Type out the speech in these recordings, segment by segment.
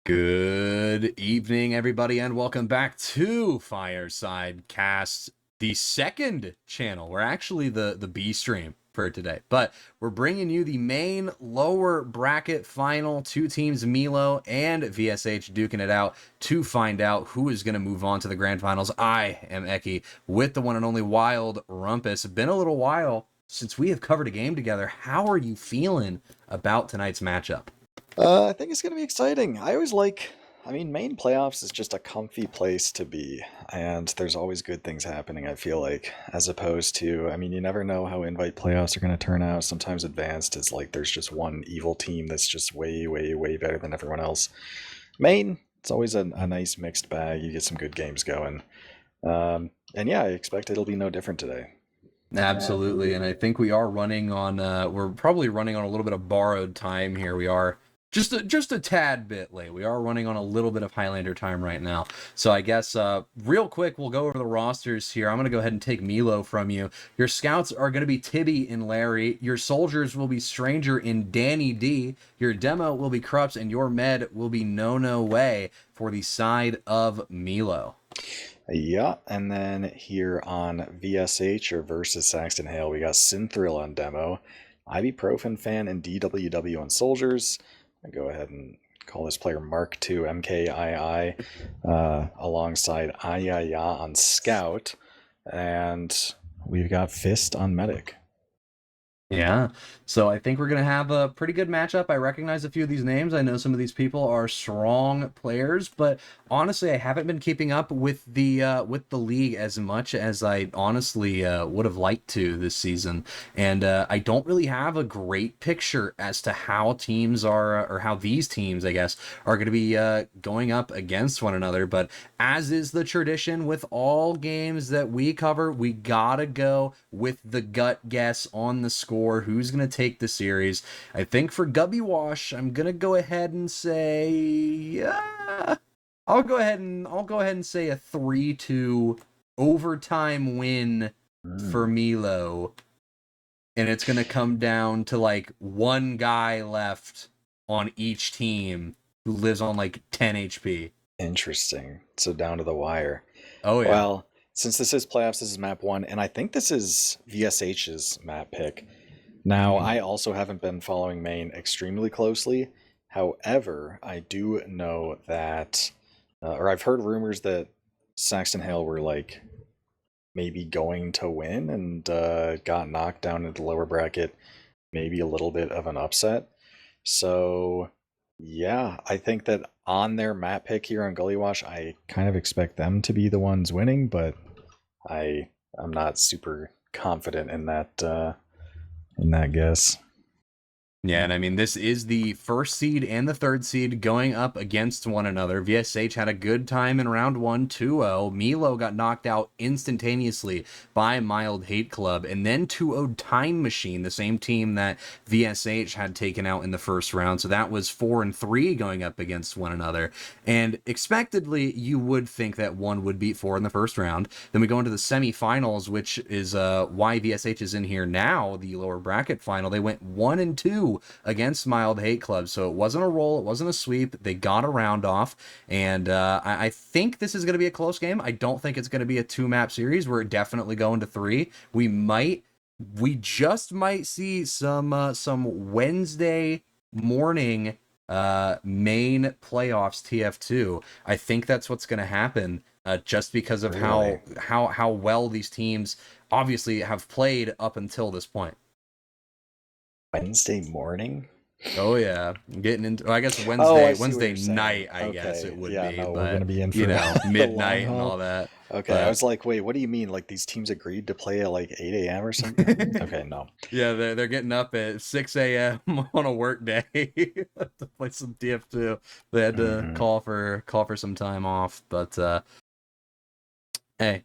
Good evening, everybody, and welcome back to Fireside Cast, the second channel. We're actually the B stream for today, but we're bringing you the main lower bracket final. Two teams, MEELO and VSH, duking it out to find out who is going to move on to the grand finals. I am Eki with the one and only Wild Rumpus. Been a little while since we have covered a game together. How are you feeling about tonight's matchup? I think it's going to be exciting. Main playoffs is just a comfy place to be, and there's always good things happening, I feel like, as opposed to, you never know how invite playoffs are going to turn out. Sometimes advanced is like there's just one evil team that's just way, way, way better than everyone else. Main, it's always a nice mixed bag. You get some good games going. And yeah, I expect it'll be no different today. Absolutely, and I think we are running on, we're probably running on a little bit of borrowed time here. We are just a tad bit late. We are running on a little bit of Highlander time right now. So I guess real quick, we'll go over the rosters here. I'm going to go ahead and take MEELO from you. Your scouts are going to be Tibby and Larry. Your soldiers will be Stranger and Danny D. Your demo will be Krups, and your med will be No Way for the side of MEELO. Yeah, and then here on VSH or versus Saxton Hale, we got Synthrill on demo, Ibuprofen Fan and DWW on Soldiers. I go ahead and call this player Mark II MKII alongside Ayaya on Scout, and we've got Fist on Medic. Yeah, so I think we're going to have a pretty good matchup. I recognize a few of these names. I know some of these people are strong players, but honestly, I haven't been keeping up with the league as much as I honestly would have liked to this season. And I don't really have a great picture as to how teams are, or how these teams, I guess, are going to be going up against one another. But as is the tradition with all games that we cover, we gotta go with the gut guess on the score. Who's going to take the series? I think for Gullywash, I'm going to go ahead and say I'll go ahead and say a 3-2 overtime win for MEELO. And it's going to come down to like one guy left on each team who lives on like 10 HP. Interesting. So down to the wire. Oh yeah. Well, since this is playoffs, this is map 1, and I think this is VSH's map pick. Now, I also haven't been following main extremely closely. However, I do know that, or I've heard rumors that Saxton Hale were like maybe going to win and got knocked down into the lower bracket. Maybe a little bit of an upset. So, yeah, I think that on their map pick here on Gullywash, I kind of expect them to be the ones winning, but I'm not super confident in that guess. Yeah, and I mean, this is the first seed and the third seed going up against one another. VSH had a good time in round 1, 2-0. MEELO got knocked out instantaneously by Mild Hate Club, and then 2-0 Time Machine, the same team that VSH had taken out in the first round. So that was 4-3 going up against one another. And expectedly, you would think that one would beat 4 in the first round. Then we go into the semifinals, which is why VSH is in here now, the lower bracket final. They went 1-2 against Mild Hate Club, so it wasn't a roll, it wasn't a sweep. They got a round off, and I think this is going to be a close game. I don't think it's going to be a 2-map series. We're definitely going to 3. We just might see some Wednesday morning main playoffs TF2. I think that's what's going to happen, just because of how well these teams obviously have played up until this point. Wednesday morning? Oh yeah, getting into. Well, I guess Wednesday night. I guess it would be, no, but we're gonna be in for midnight and all that. Okay, but... I was like, wait, what do you mean? Like these teams agreed to play at like 8 a.m. or something? Okay, no. Yeah, they're getting up at 6 a.m. on a work day to play some TF2. They had to call for some time off, but hey.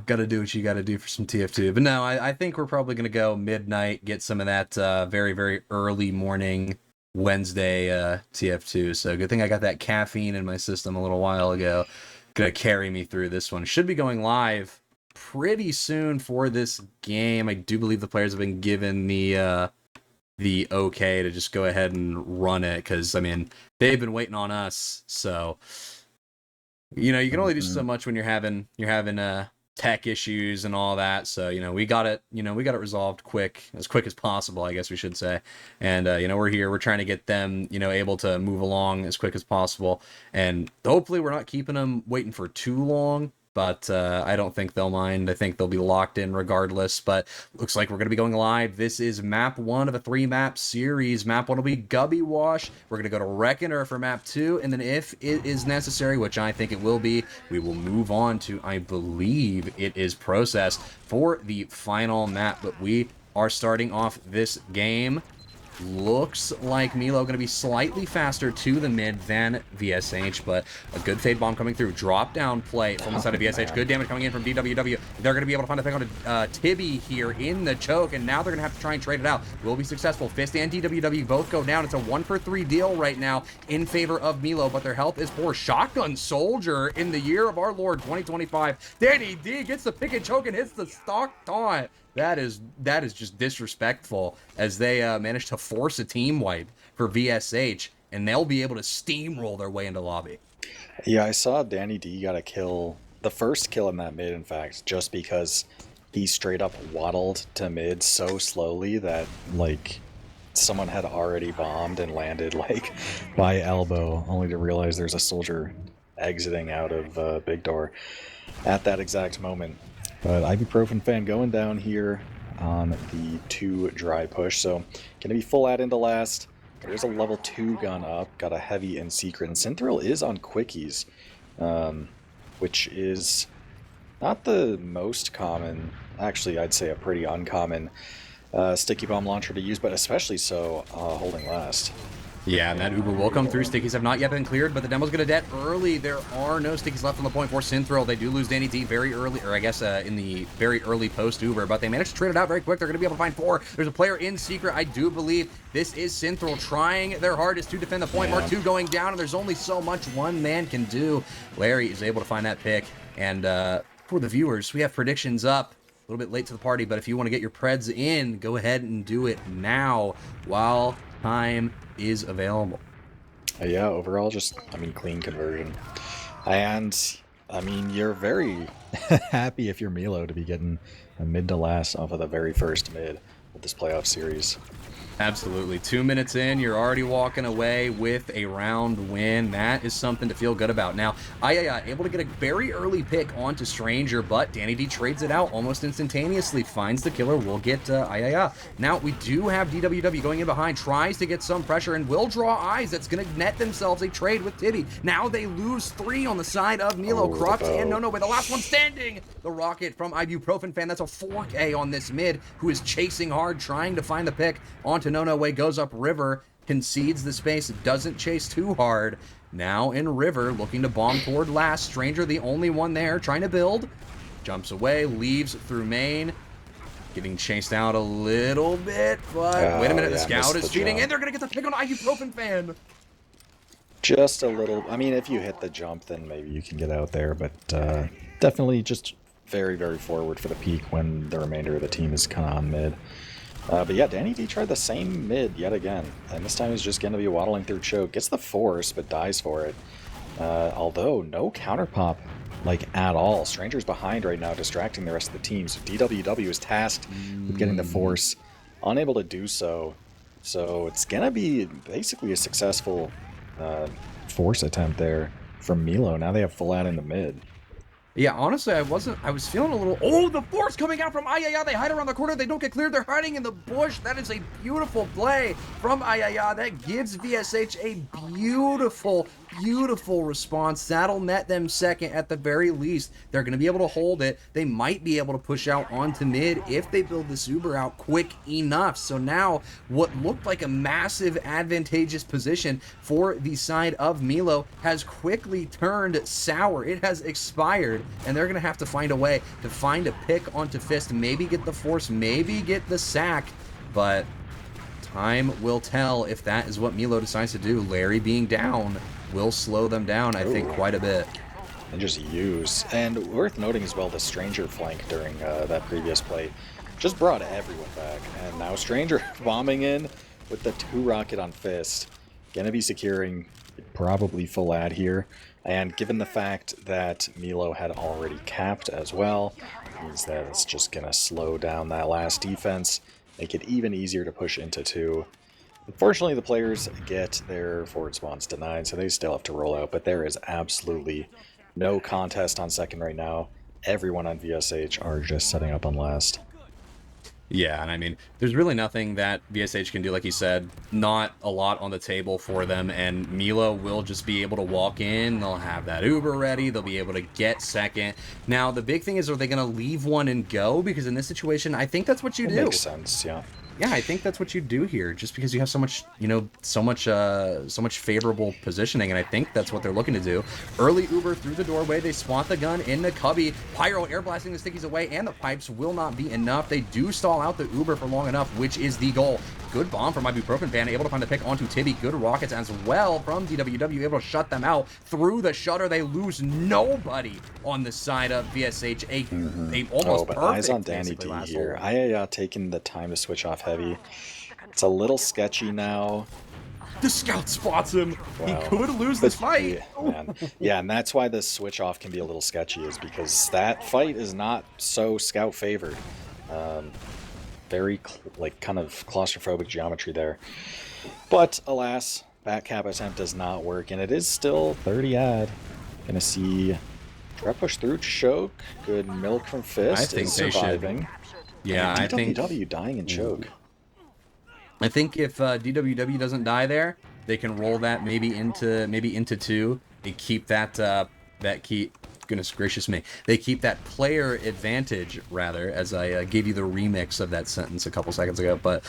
Got to do what you got to do for some TF2. But no, I think we're probably going to go midnight, get some of that very, very early morning Wednesday TF2. So good thing I got that caffeine in my system a little while ago. Going to carry me through this one. Should be going live pretty soon for this game. I do believe the players have been given the the okay to just go ahead and run it, because I mean they've been waiting on us. So you know, you can only do so much when you're having tech issues and all that. So you know, we got it resolved as quick as possible, I guess we should say. And you know, we're trying to get them, you know, able to move along as quick as possible, and hopefully we're not keeping them waiting for too long. But I don't think they'll mind. I think they'll be locked in regardless. But looks like we're going to be going live. This is map 1 of a 3-map series. Map 1 will be Gullywash. We're going to go to Reckoner for map 2. And then if it is necessary, which I think it will be, we will move on to, I believe it is Process for the final map. But we are starting off this game. Looks like MEELO going to be slightly faster to the mid than VSH, but a good fade bomb coming through. Drop down play from the side of VSH. Good damage coming in from DWW. They're going to be able to find a pick on Tibby here in the choke, and now they're going to have to try and trade it out. Will be successful. Fist and DWW both go down. It's a 1-for-3 deal right now in favor of MEELO, but their health is poor. Shotgun Soldier in the year of our Lord 2025. Danny D gets the pick and choke and hits the stock taunt. That is just disrespectful, as they managed to force a team wipe for VSH, and they'll be able to steamroll their way into lobby. Yeah, I saw Danny D got a kill, the first kill in that mid, in fact, just because he straight up waddled to mid so slowly that, like, someone had already bombed and landed, like, by elbow, only to realize there's a soldier exiting out of Big Door at that exact moment. But Ibuprofen fan going down here on the 2 dry push, so gonna be full ad into last. There's a level 2 gun up, got a heavy and secret, and Synthrill is on quickies, which is not the most common, actually I'd say a pretty uncommon sticky bomb launcher to use, but especially so holding last. Yeah, and that Uber will come through. Stickies have not yet been cleared, but the demo's going to dead early. There are no Stickies left on the point for Synthrill. They do lose Danny D very early, or I guess in the very early post-Uber, but they managed to trade it out very quick. They're going to be able to find 4. There's a player in secret. I do believe this is Synthrill trying their hardest to defend the point. Mark 2 going down, and there's only so much one man can do. Larry is able to find that pick, and for the viewers, we have predictions up. A little bit late to the party, but if you want to get your Preds in, go ahead and do it now while time is available. Yeah, overall, just, I mean, clean conversion. And, I mean, you're very happy if you're MEELO to be getting a mid to last off of the very first mid of this playoff series. Absolutely. 2 minutes in, you're already walking away with a round win. That is something to feel good about. Now, able to get a very early pick onto Stranger, but Danny D trades it out almost instantaneously, finds the killer, will get Now, we do have DWW going in behind, tries to get some pressure, and will draw eyes. That's going to net themselves a trade with Tibby. Now they lose 3 on the side of MEELO. Crux and No, but the last one standing. The rocket from Ibuprofen fan. That's a 4K on this mid, who is chasing hard, trying to find the pick onto No Way, goes up river, concedes the space, doesn't chase too hard. Now in river, looking to bomb toward last. Stranger, the only one there, trying to build. Jumps away, leaves through main. Getting chased out a little bit, but wait a minute, the scout is cheating, and they're going to get the pick on Ibuprofen fan. Just a little, I mean, if you hit the jump, then maybe you can get out there, but definitely just very, very forward for the peak when the remainder of the team is kind of on mid. But yeah, Danny D tried the same mid yet again, and this time he's just going to be waddling through choke. Gets the force, but dies for it. Although, no counter pop, like, at all. Stranger's behind right now, distracting the rest of the team, so DWW is tasked with getting the force, unable to do so. So it's going to be basically a successful force attempt there from MEELO. Now they have full ad in the mid. Yeah, honestly, I was feeling a little... Oh, the force coming out from Ayaya. They hide around the corner. They don't get cleared. They're hiding in the bush. That is a beautiful play from Ayaya. That gives VSH a beautiful, beautiful response. That'll net them second at the very least. They're going to be able to hold it. They might be able to push out onto mid if they build this Uber out quick enough. So now, what looked like a massive advantageous position for the side of MEELO has quickly turned sour. It has expired. And they're going to have to find a way to find a pick onto Fist, maybe get the force, maybe get the sack, but time will tell if that is what MEELO decides to do. Larry being down will slow them down, I think, quite a bit. And just use. And worth noting as well, the Stranger flank during that previous play just brought everyone back. And now Stranger bombing in with the 2-rocket on Fist. Gonna be securing probably full ad here. And given the fact that MEELO had already capped as well, means that it's just gonna slow down that last defense, make it even easier to push into 2. Unfortunately, the players get their forward spawns denied, so they still have to roll out, but there is absolutely no contest on second right now. Everyone on VSH are just setting up on last. Yeah, and I mean, there's really nothing that VSH can do, like you said. Not a lot on the table for them, and MEELO will just be able to walk in. They'll have that Uber ready. They'll be able to get second. Now, the big thing is, are they going to leave one and go? Because in this situation, I think that's what you do. Makes sense, yeah. Yeah, I think that's what you do here, just because you have so much, you know, so much favorable positioning, and I think that's what they're looking to do. Early Uber through the doorway, they swat the gun into Cubby. Pyro air blasting the stickies away, and the pipes will not be enough. They do stall out the Uber for long enough, which is the goal. Good bomb from Ibuprofen Fan, able to find the pick onto Tibby. Good rockets as well from DWW, able to shut them out through the shutter. They lose nobody on the side of VSH. A almost perfect eyes on Danny D here. I taking the time to switch off heavy. It's a little sketchy now. The scout spots him. Wow. He could lose this fight. Man. Yeah, and that's why the switch off can be a little sketchy, is because that fight is not so scout favored. Very like kind of claustrophobic geometry there. But alas, back cap attempt does not work, and it is still 30 ad. Gonna see Trev push through choke. Good milk from Fist. I think is they surviving. should. Yeah, and I think DWW dying in choke. I think if DWW doesn't die there, they can roll that maybe into 2. They keep that goodness gracious me. They keep that player advantage, rather, as I gave you the remix of that sentence a couple seconds ago. But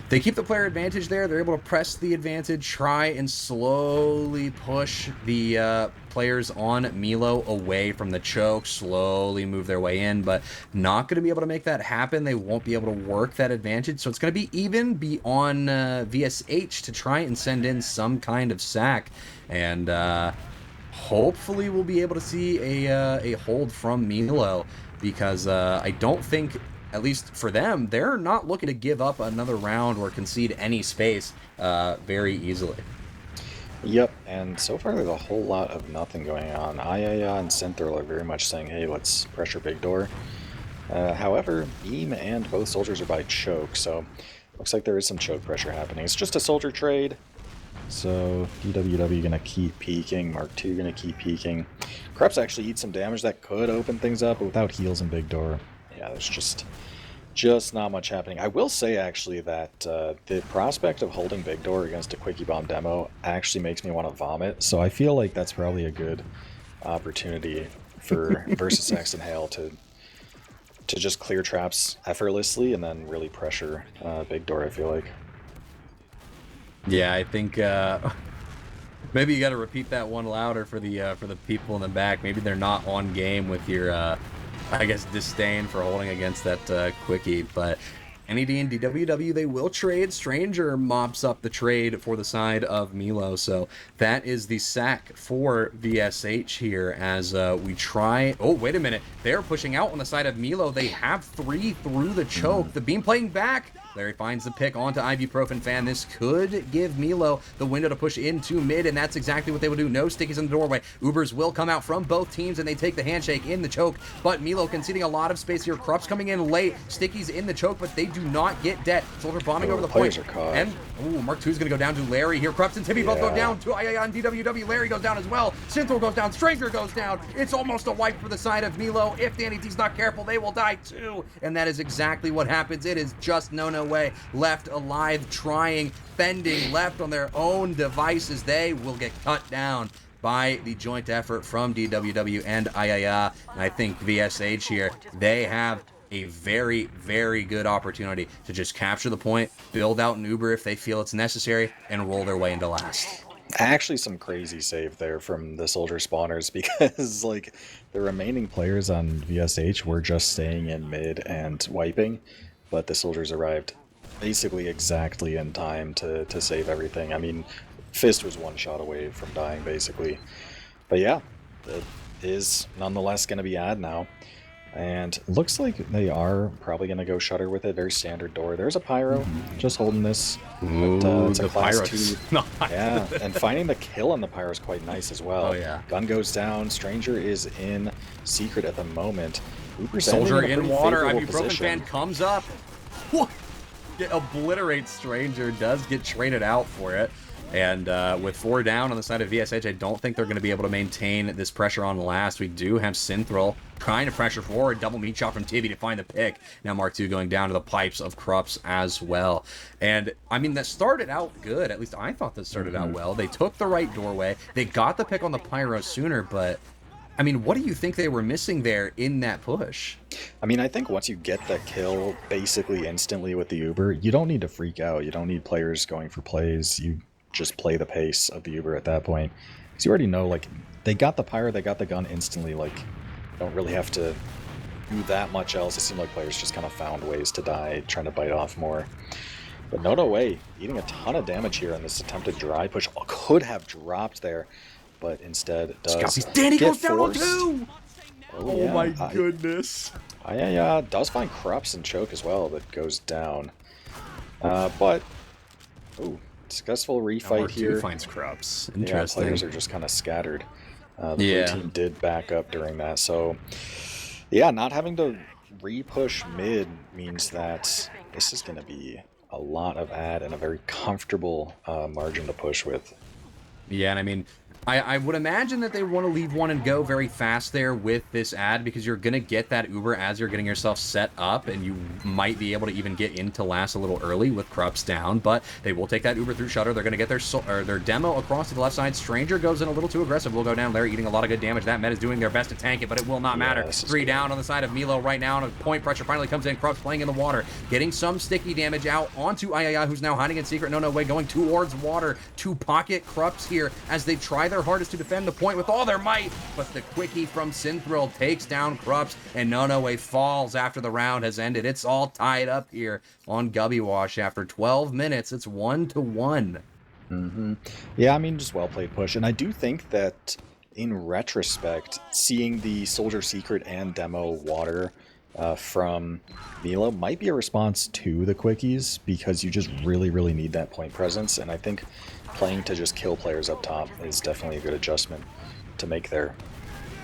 they keep the player advantage there. They're able to press the advantage, try and slowly push the players on MEELO away from the choke, slowly move their way in, but not going to be able to make that happen. They won't be able to work that advantage, so it's going to be on VSH to try and send in some kind of sack, and hopefully we'll be able to see a hold from MEELO, because I don't think, at least for them, they're not looking to give up another round or concede any space very easily. Yep, and so far there's a whole lot of nothing going on. Ayaya and Synthral are very much saying, hey, let's pressure big door. However, Beam and both soldiers are by choke, so looks like there is some choke pressure happening. It's just a soldier trade, so DWW gonna keep peeking, Mark II gonna keep peeking. Krups actually eats some damage that could open things up, but without heals and big door, yeah, there's just not much happening. I will say, actually, that the prospect of holding big door against a Quickie Bomb demo actually makes me want to vomit, so I feel like that's probably a good opportunity for versus Saxton Hale to just clear traps effortlessly and then really pressure big door, I feel like. Yeah, I think maybe you got to repeat that one louder for the people in the back. Maybe they're not on game with your I guess disdain for holding against that Quickie, but NED and DWW, they will trade. Stranger mops up the trade for the side of MEELO, so that is the sack for VSH here as we try... Oh, wait a minute. They're pushing out on the side of MEELO. They have 3 through the choke. The beam playing back. Larry finds the pick onto Ibuprofen Fan. This could give MEELO the window to push into mid, and that's exactly what they will do. No stickies in the doorway. Ubers will come out from both teams, and they take the handshake in the choke, but MEELO conceding a lot of space here. Krups coming in late. Stickies in the choke, but they do not get dead. Soldier bombing over the point. And, Mark II is going to go down to Larry here. Krups and Timmy both go down to Ayaya and DWW. Larry goes down as well. Synthro goes down. Stranger goes down. It's almost a wipe for the side of MEELO. If Danny D's not careful, they will die too. And that is exactly what happens. It is just no way. Left alive, trying, fending, left on their own devices. They will get cut down by the joint effort from DWW and Ayaya. And I think VSH here, they have a very, very good opportunity to just capture the point, build out an Uber if they feel it's necessary, and roll their way into last. Actually, some crazy save there from the soldier spawners, because like the remaining players on VSH were just staying in mid and wiping, but the soldiers arrived basically exactly in time to save everything. I mean, Fist was one shot away from dying, basically. But yeah, it is nonetheless going to be ad now. And looks like they are probably going to go Shutter with it. Very standard door. There's a Pyro, just holding this. Ooh, But, it's a the class Pyro's 2. not. Yeah, and finding the kill on the Pyro is quite nice as well. Oh, yeah. Gun goes down. Stranger is in secret at the moment. Uber's Soldier ending in a in pretty water. favorable Ibuprofen position. fan comes up. What? Get obliterates Stranger. Does get traded out for it. And with 4 down on the side of VSH, I don't think they're going to be able to maintain this pressure on last. We do have Synthrill trying to pressure forward. Double meat shot from Tibby to find the pick. Now Mark II going down to the pipes of Krups as well. And, I mean, that started out good. At least I thought that started out well. They took the right doorway. They got the pick on the Pyro sooner, but... I mean, what do you think they were missing there in that push? I mean, I think once you get the kill basically instantly with the Uber, you don't need to freak out. You don't need players going for plays. You just play the pace of the Uber at that point. Because you already know, like, they got the Pyro, they got the gun instantly. Like, don't really have to do that much else. It seemed like players just kind of found ways to die, trying to bite off more. But no way, eating a ton of damage here on this attempted dry push. Could have dropped there, but instead does. Danny get goes down on forced. 2! Oh yeah. my goodness. Yeah, does find Krups and Choke as well, but goes down. But, ooh, successful refight here. Finds Krups. Yeah, Interesting. players are just kind of scattered. The Yeah. blue team did back up during that, so yeah, not having to re-push mid means that this is going to be a lot of ad and a very comfortable margin to push with. Yeah, and I mean, I would imagine that they want to leave one and go very fast there with this ad, because you're going to get that Uber as you're getting yourself set up, and you might be able to even get into last a little early with Krups down, but they will take that Uber through Shutter. They're going to get their demo across to the left side. Stranger goes in a little too aggressive. Will go down there, eating a lot of good damage. That Met is doing their best to tank it, but it will not matter. 3 down on the side of MEELO right now, and a point pressure finally comes in. Krups playing in the water, getting some sticky damage out onto Ayaya, who's now hiding in secret. No way, going towards water to pocket Krups here as they try their hardest to defend the point with all their might, but the quickie from Synthrill takes down Krups, and Nonoway falls after the round has ended. It's all tied up here on Gullywash after 12 minutes. It's 1-1. Yeah, I mean, just well-played push, and I do think that in retrospect, seeing the Soldier Secret and demo water from MEELO might be a response to the quickies, because you just really need that point presence, and I think playing to just kill players up top is definitely a good adjustment to make there.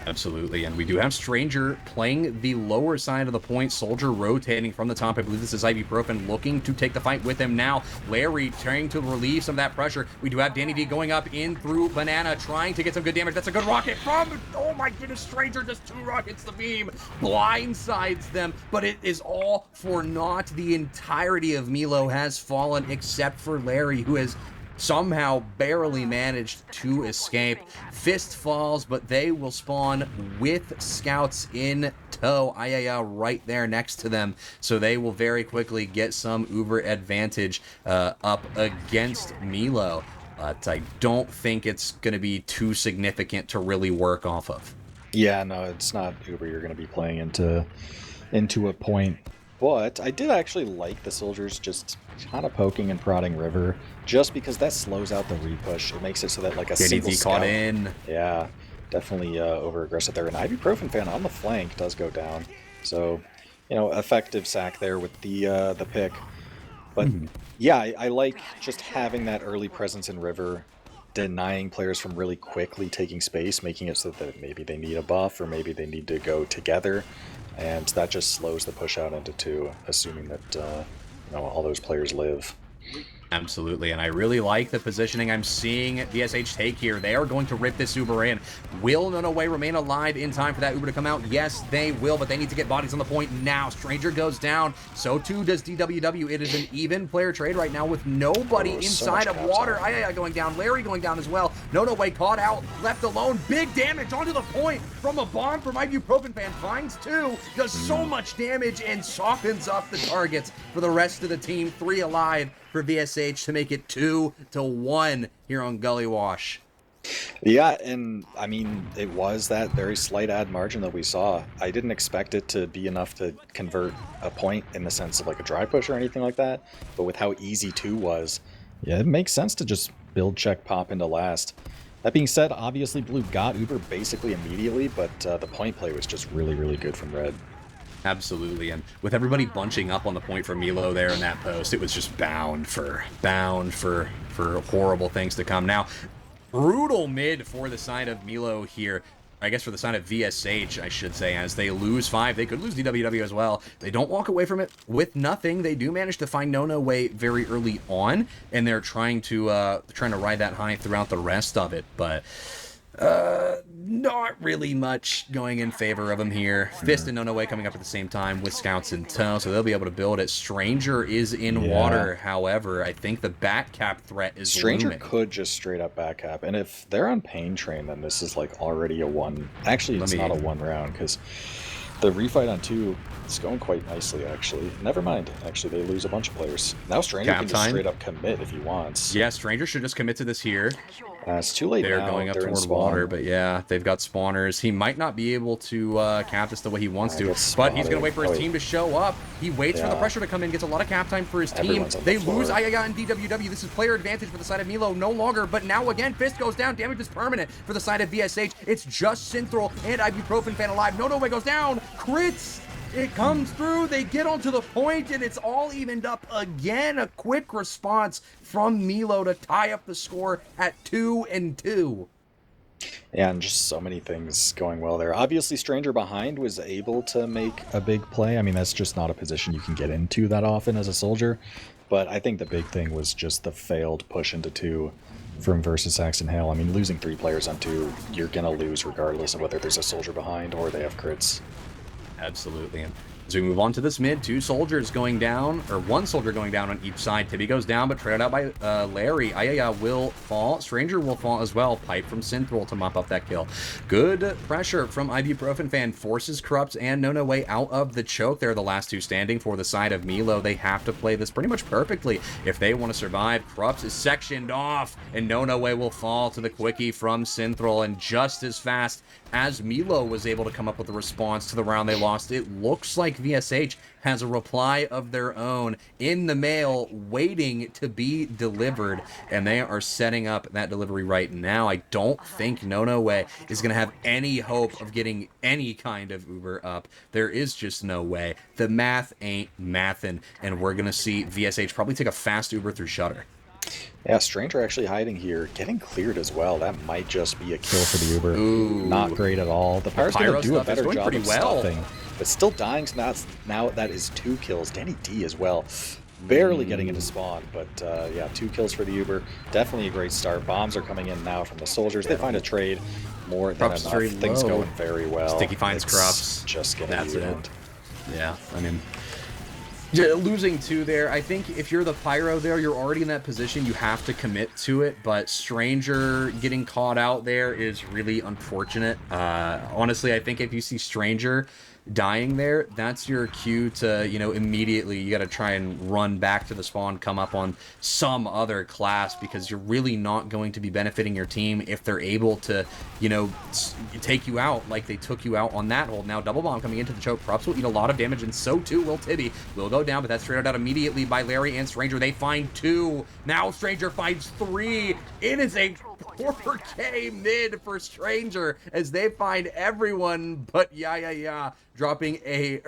Absolutely, and we do have Stranger playing the lower side of the point. Soldier rotating from the top. I believe this is Ibuprofen looking to take the fight with him now. Larry trying to relieve some of that pressure. We do have Danny D going up in through Banana, trying to get some good damage. That's a good rocket from, oh my goodness, Stranger just 2 rockets the beam. Blindsides them, but it is all for naught. The entirety of MEELO has fallen except for Larry, who has somehow barely managed to escape. Fist falls, but they will spawn with scouts in tow. Ayaya right there next to them, so they will very quickly get some Uber advantage up against MEELO. But I don't think it's going to be too significant to really work off of. Yeah, no, it's not Uber you're going to be playing into a point. But I did actually like the Soldiers just kind of poking and prodding River, just because that slows out the repush. It makes it so that like a single DDT scout... caught in. Yeah, definitely over-aggressive there. And Ibuprofen fan on the flank does go down. So, you know, effective sack there with the pick. But yeah, I like just having that early presence in River, denying players from really quickly taking space, making it so that maybe they need a buff or maybe they need to go together. And that just slows the push out into 2, assuming that you know, all those players live. Absolutely, and I really like the positioning I'm seeing VSH take here. They are going to rip this Uber in. Will Nonoway remain alive in time for that Uber to come out? Yes, they will, but they need to get bodies on the point now. Stranger goes down. So too does DWW. It is an even player trade right now with nobody inside of water. Ayaya going down. Larry going down as well. Nonoway caught out, left alone. Big damage onto the point from a bomb from Ibuprofen fan. Finds 2, does so much damage, and softens up the targets for the rest of the team. 3 alive for VSH to make it 2-1 here on Gullywash. Yeah, and I mean, it was that very slight ad margin that we saw. I didn't expect it to be enough to convert a point in the sense of like a dry push or anything like that, but with how easy 2 was, yeah, it makes sense to just build, check, pop into last. That being said, obviously Blue got Uber basically immediately, but the point play was just really good from Red. Absolutely, and with everybody bunching up on the point for MEELO there in that post, it was just bound for horrible things to come. Now, brutal mid for the side of MEELO here. I guess for the side of VSH, I should say, as they lose 5. They could lose DWW as well. They don't walk away from it with nothing. They do manage to find No Way very early on, and they're trying to ride that high throughout the rest of it, but not really much going in favor of him here. Fist and No Way coming up at the same time with scouts in tow, so they'll be able to build it. Stranger is in water, however. I think the back cap threat is Stranger looming. could just straight up back cap, and if they're on Pain Train, then this is like already a one. Actually, it's not a one round because the refight on 2 is going quite nicely. Actually, never mind. Actually, they lose a bunch of players. Now Stranger can just straight up commit if he wants. Yeah, Stranger should just commit to this here. It's too late They're now. going up toward water, but yeah, they've got spawners. He might not be able to cap this the way he wants to, but he's going to wait for his team to show up. He waits for the pressure to come in, gets a lot of cap time for his team. They lose Ayaya and DWW. This is player advantage for the side of MEELO no longer, but now again, Fist goes down. Damage is permanent for the side of VSH. It's just Synthral and Ibuprofen fan alive. No Way goes down. Crits! It comes through, they get onto the point, and it's all evened up again. A quick response from MEELO to tie up the score at 2-2. Yeah, and just so many things going well there. Obviously, Stranger behind was able to make a big play. I mean, that's just not a position you can get into that often as a soldier. But I think the big thing was just the failed push into 2 from versus Saxon Hale. I mean, losing 3 players on 2, you're going to lose regardless of whether there's a soldier behind or they have crits. Absolutely. And as we move on to this mid, 2 soldiers going down, or 1 soldier going down on each side. Tibby goes down, but trailed out by Larry. Ayaya will fall. Stranger will fall as well. Pipe from Synthral to mop up that kill. Good pressure from Ibuprofen fan. Forces Corrupts and No Way out of the choke. They're the last 2 standing for the side of MEELO. They have to play this pretty much perfectly if they want to survive. Corrupts is sectioned off, and No Way will fall to the quickie from Synthral. And just as fast as MEELO was able to come up with a response to the round they lost, it looks like VSH has a reply of their own in the mail waiting to be delivered, and they are setting up that delivery right now. I don't think No Way is going to have any hope of getting any kind of Uber up. There is just no way. The math ain't mathin', and we're going to see VSH probably take a fast Uber through Shutter. Yeah, Stranger actually hiding here, getting cleared as well. That might just be a kill for the Uber. Ooh. Not great at all. The Pyro's going to do a better job of stuffing, but still dying. So now that is 2 kills. Danny D as well. Barely getting into spawn, but yeah, 2 kills for the Uber. Definitely a great start. Bombs are coming in now from the soldiers. They find a trade. More than enough. Things going very well. Sticky finds Corrupts. Just getting the end. Yeah, I mean, losing 2 there. I think if you're the Pyro there, you're already in that position. You have to commit to it, but Stranger getting caught out there is really unfortunate. Honestly, I think if you see Stranger dying there, that's your cue to, you know, immediately you got to try and run back to the spawn, come up on some other class, because you're really not going to be benefiting your team if they're able to, you know, take you out like they took you out on that hold. Now double bomb coming into the choke. Props will eat a lot of damage, and so too will Tibby. Will go down, but that's straight out immediately by Larry and Stranger. They find 2. Now Stranger finds 3. It is a 4K mid for Stranger as they find everyone but dropping a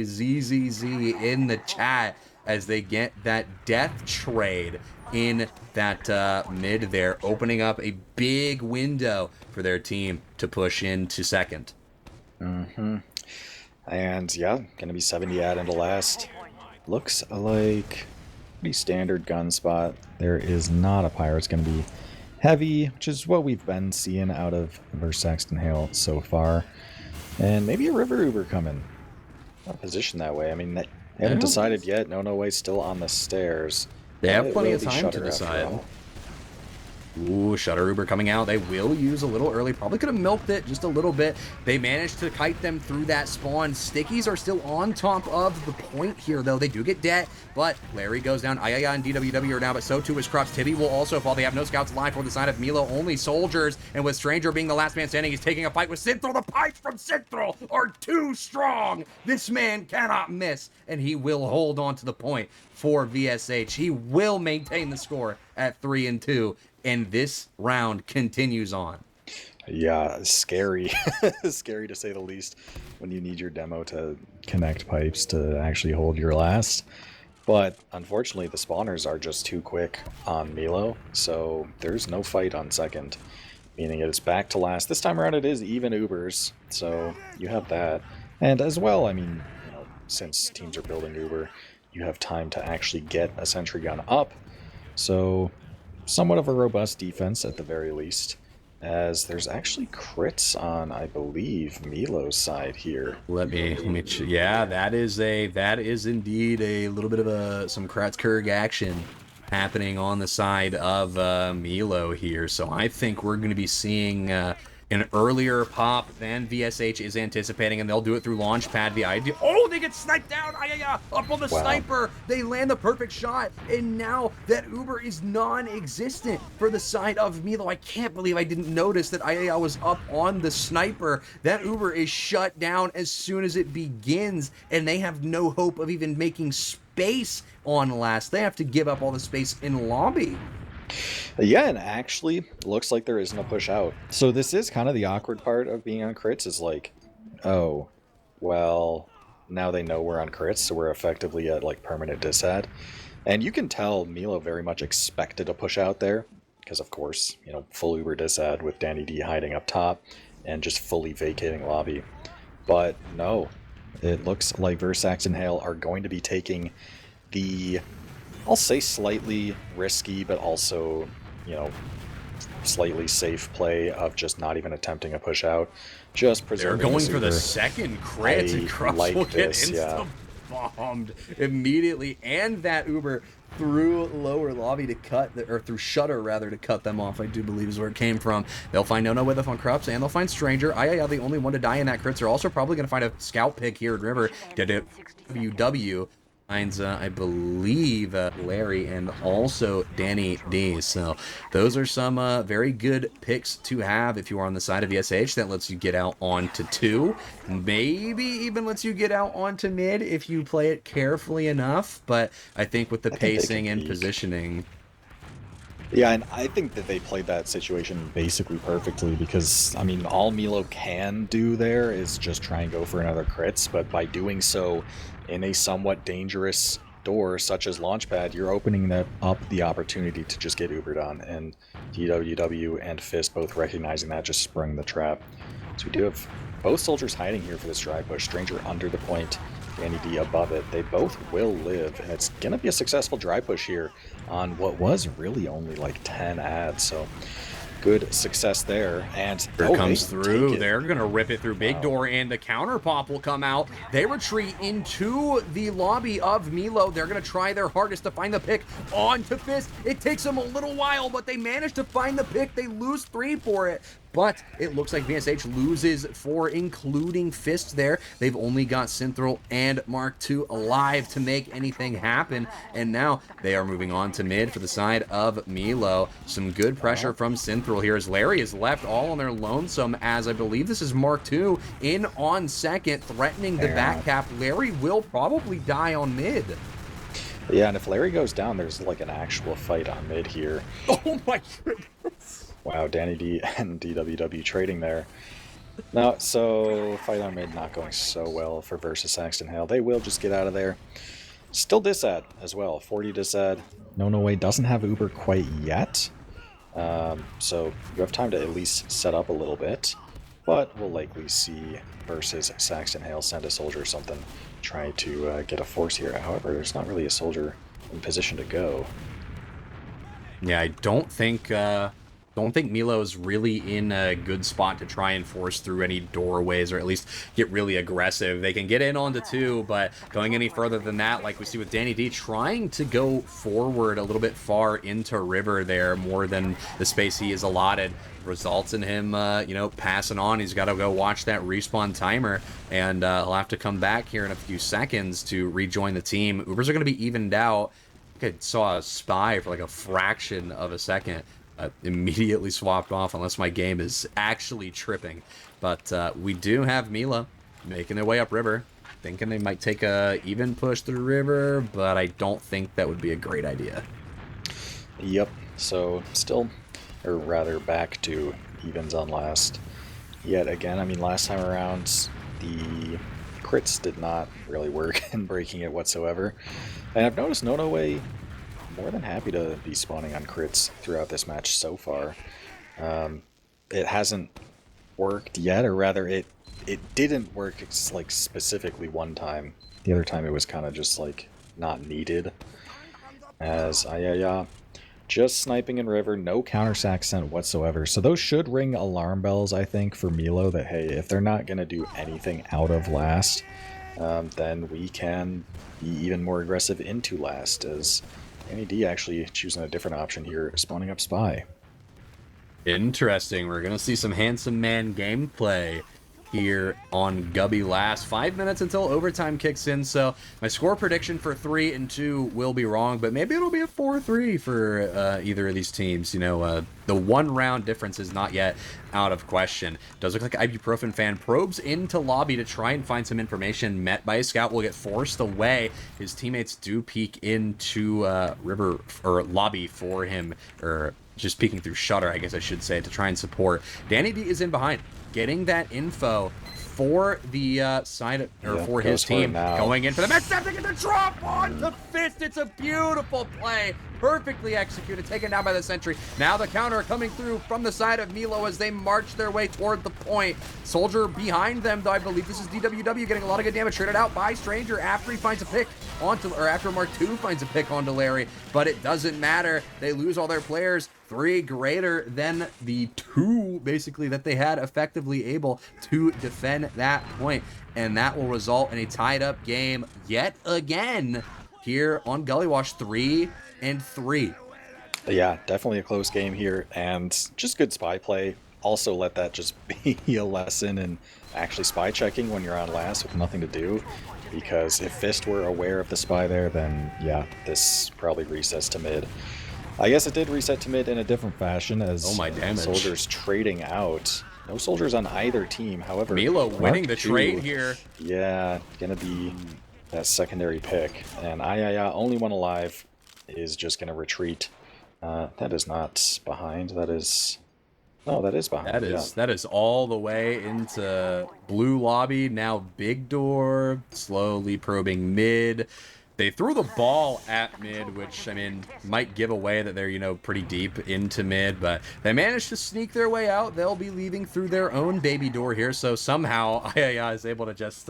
ZZZ in the chat as they get that death trade in that mid there, opening up a big window for their team to push into second. And yeah, gonna be 70 ad into last. Looks like pretty standard gun spot. There is not a Pyro. It's gonna be heavy, which is what we've been seeing out of Saxton Hale so far. And maybe a River Uber coming. Not positioned that way. I mean, they haven't decided yet. No Way still on the stairs. They have plenty of time to decide. Ooh, Shutter Uber coming out. They will use a little early. Probably could have milked it just a little bit. They managed to kite them through that spawn. Stickies are still on top of the point here, though. They do get debt, but Larry goes down. Ayaya and DWW are down, but so too is Corrupts. Tibby will also fall. They have no scouts alive for the side of MEELO. Only soldiers, and with Stranger being the last man standing, he's taking a fight with Synthral. The pipes from Synthral are too strong. This man cannot miss, and he will hold on to the point for VSH. He will maintain the score at 3-2. And this round continues on. Yeah, scary. Scary to say the least when you need your demo to connect pipes to actually hold your last. But unfortunately, the spawners are just too quick on MEELO, so there's no fight on second, meaning it's back to last. This time around, it is even Ubers, so you have that. And as well, I mean, you know, since teams are building Uber, you have time to actually get a sentry gun up, so somewhat of a robust defense at the very least. As there's actually crits on, I believe, Milo's side here. Yeah, that is indeed a little bit of some Kratzkerg action happening on the side of MEELO here. So I think we're going to be seeing an earlier pop than VSH is anticipating, and they'll do it through Launchpad. The idea, oh, they get sniped down, up on the sniper. They land the perfect shot, and now that Uber is non-existent for the side of MEELO. I can't believe I didn't notice that Ayaya was up on the sniper. That Uber is shut down as soon as it begins, and they have no hope of even making space on last. They have to give up all the space in lobby. Yeah, and actually, looks like there isn't a push out. So this is kind of the awkward part of being on crits, is like, oh, well, now they know we're on crits, so we're effectively at like permanent disad. And you can tell MEELO very much expected a push out there, because of course, you know, full Uber disad with Danny D hiding up top and just fully vacating lobby. But no, it looks like Versax and Hale are going to be taking the, I'll say slightly risky, but also, you know, slightly safe play of just not even attempting a push out. Just preserving. They're going for the second crit, and Krusty will get insta-bombed immediately, and that Uber through lower lobby to cut, or through shutter rather, to cut them off, I do believe is where it came from. They'll find No with on Krups, and they'll find Stranger. Ayaya, the only one to die in that crits. They're also probably going to find a scout pick here in River. WW finds, I believe, Larry and also Danny D. So those are some very good picks to have if you are on the side of VSH. That lets you get out onto 2. Maybe even lets you get out onto mid if you play it carefully enough. But I think with the pacing and positioning... Yeah, and I think that they played that situation basically perfectly because, I mean, all MEELO can do there is just try and go for another crits, but by doing so in a somewhat dangerous door such as Launchpad, you're opening that up the opportunity to just get Ubered on, and DWW and Fist both recognizing that just sprung the trap. So we do have both soldiers hiding here for this dry push. Stranger under the point, Danny D above it. They both will live, and it's going to be a successful dry push here on what was really only like 10 ads, so good success there. And here comes through. They're going to rip it through big door, and the counter pop will come out. They retreat into the lobby of MEELO. They're going to try their hardest to find the pick onto Fist. It takes them a little while, but they manage to find the pick. They lose 3 for it. But it looks like VSH loses 4, including Fist there. They've only got Synthral and Mark II alive to make anything happen. And now they are moving on to mid for the side of MEELO. Some good pressure from Synthral here as Larry is left all on their lonesome, as I believe this is Mark II in on second, threatening the back cap. Larry will probably die on mid. Yeah, and if Larry goes down, there's like an actual fight on mid here. Oh my goodness. Wow, Danny D and DWW trading there. Now, so fight on mid not going so well for Versus Saxton Hale. They will just get out of there. Still disad as well. 40 disad. No way doesn't have Uber quite yet. So you have time to at least set up a little bit. But we'll likely see Versus Saxton Hale send a soldier or something, try to get a force here. However, there's not really a soldier in position to go. Yeah, I don't think MEELO is really in a good spot to try and force through any doorways, or at least get really aggressive. They can get in onto 2, but going any further than that, like we see with Danny D, trying to go forward a little bit far into River there, more than the space he is allotted, results in him, you know, passing on. He's got to go watch that respawn timer, and he'll have to come back here in a few seconds to rejoin the team. Ubers are going to be evened out. I saw a spy for like a fraction of a second. Immediately swapped off, unless my game is actually tripping. But we do have MEELO making their way up River, thinking they might take a even push through River, but I don't think that would be a great idea. Yep, so still or rather back to evens on last yet again. I mean, last time around, the crits did not really work in breaking it whatsoever. And I've noticed Nonoway more than happy to be spawning on crits throughout this match so far. It hasn't worked yet, or rather it didn't work like specifically one time. The other time it was kind of just like not needed. As Ayaya just sniping in river, no counter sack sent whatsoever. So those should ring alarm bells, I think, for MEELO that, hey, if they're not going to do anything out of last, then we can be even more aggressive into last, as NED actually choosing a different option here, spawning up Spy. Interesting. We're going to see some handsome man gameplay here on Gubby last. 5 minutes until overtime kicks in, so my score prediction for 3 and 2 will be wrong, but maybe it'll be a 4-3 for either of these teams. You know, the 1 round difference is not yet out of question. Does look like Ibuprofen Fan probes into lobby to try and find some information. Met by a scout, will get forced away. His teammates do peek into river or lobby for him, or just peeking through shutter, I guess I should say, to try and support. Danny D is in behind, getting that info for the side of, or for his team, going in for the match. Stepping in the drop on the fist. It's a beautiful play, perfectly executed, taken down by the sentry. Now the counter coming through from the side of MEELO as they march their way toward the point. Soldier behind them, though. I believe this is DWW getting a lot of good damage, traded out by Stranger after he finds a pick onto, or after Mark II finds a pick onto Larry, but it doesn't matter. They lose all their players. 3 greater than the 2 basically that they had, effectively able to defend that point, and that will result in a tied up game yet again here on Gullywash. 3 and 3. Yeah, definitely a close game here, and just good spy play. Also let that just be a lesson in actually spy checking when you're on last with nothing to do, because if Fist were aware of the spy there, then yeah, this probably resets to mid. I guess it did reset to mid in a different fashion, as soldiers trading out. No soldiers on either team, however. MEELO winning the trade here. Yeah, gonna be that secondary pick. And Ayaya, only one alive, is just gonna retreat. That is not behind, that is... No, that is behind. That is all the way into blue lobby. Now big door, slowly probing mid. They threw the ball at mid, which, I mean, might give away that they're, you know, pretty deep into mid, but they managed to sneak their way out. They'll be leaving through their own baby door here, so somehow Ayaya is able to just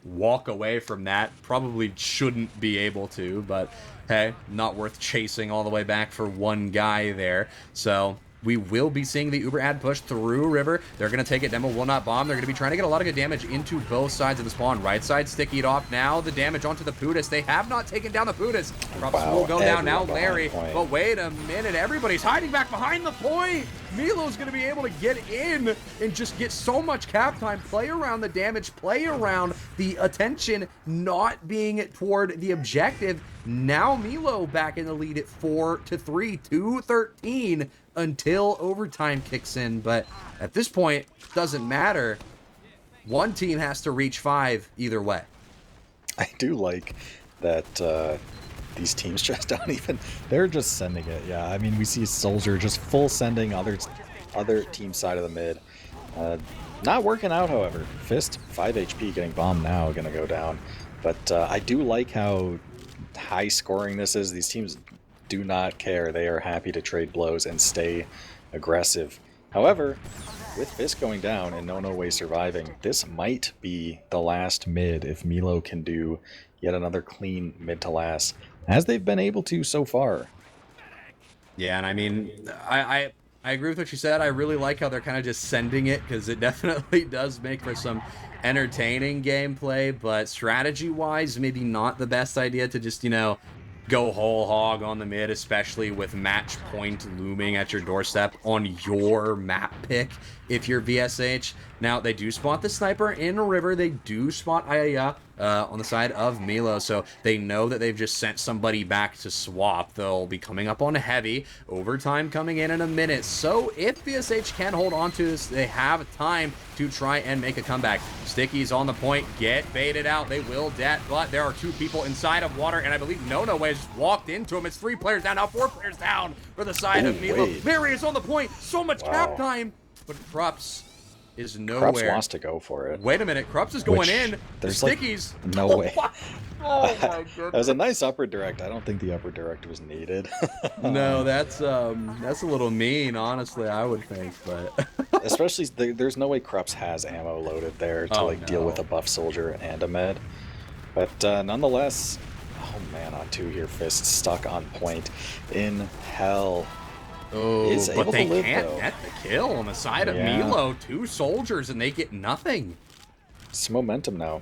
walk away from that. Probably shouldn't be able to, but hey, not worth chasing all the way back for one guy there. So we will be seeing the Uber ad push through river. They're going to take it. Demo will not bomb. They're going to be trying to get a lot of good damage into both sides of the spawn. Right side stickied off. Now the damage onto the Pudis. They have not taken down the Pudis. Props will go down now, Larry. But wait a minute. Everybody's hiding back behind the point. MEELO's going to be able to get in and just get so much cap time. Play around the damage. Play around the attention not being toward the objective. Now MEELO back in the lead at 4-3, 2-13 until overtime kicks in. But at this point, doesn't matter. One team has to reach 5 either way. I do like that these teams just don't even... They're just sending it, yeah. I mean, we see Soldier just full sending other team side of the mid. Not working out, however. Fist, 5 HP, getting bombed now, gonna go down. But I do like how high scoring this is. These teams do not care. They are happy to trade blows and stay aggressive. However, with Fist going down and No Way surviving, this might be the last mid if MEELO can do yet another clean mid to last, as they've been able to so far. Yeah, and I mean, I agree with what you said. I really like how they're kind of just sending it, because it definitely does make for some entertaining gameplay, but strategy-wise, maybe not the best idea to just, you know, go whole hog on the mid, especially with match point looming at your doorstep on your map pick if you're VSH. Now, they do spot the sniper in a river. They do spot Ayaya on the side of MEELO, so they know that they've just sent somebody back to swap. They'll be coming up on heavy. Overtime coming in a minute. So if VSH can hold on to this, they have time to try and make a comeback. Sticky's on the point, get baited out. They will debt, but there are 2 people inside of water, and I believe No has just walked into him. It's 3 players down, now 4 players down for the side of MEELO. Mary is on the point, so much cap time, but Krups is nowhere. Krups wants to go for it. Wait a minute, Krups is going in. There's Stickies. Like, no way. Oh my goodness. That was a nice upward direct. I don't think the upward direct was needed. No, that's a little mean, honestly, I would think, but especially there's no way Krups has ammo loaded there to deal with a buff soldier and a med. But nonetheless, oh man, on 2 here, Fist stuck on point in hell. Oh, is but able they to live, can't though. get the kill on the side of MEELO. 2 soldiers and they get nothing. It's momentum now.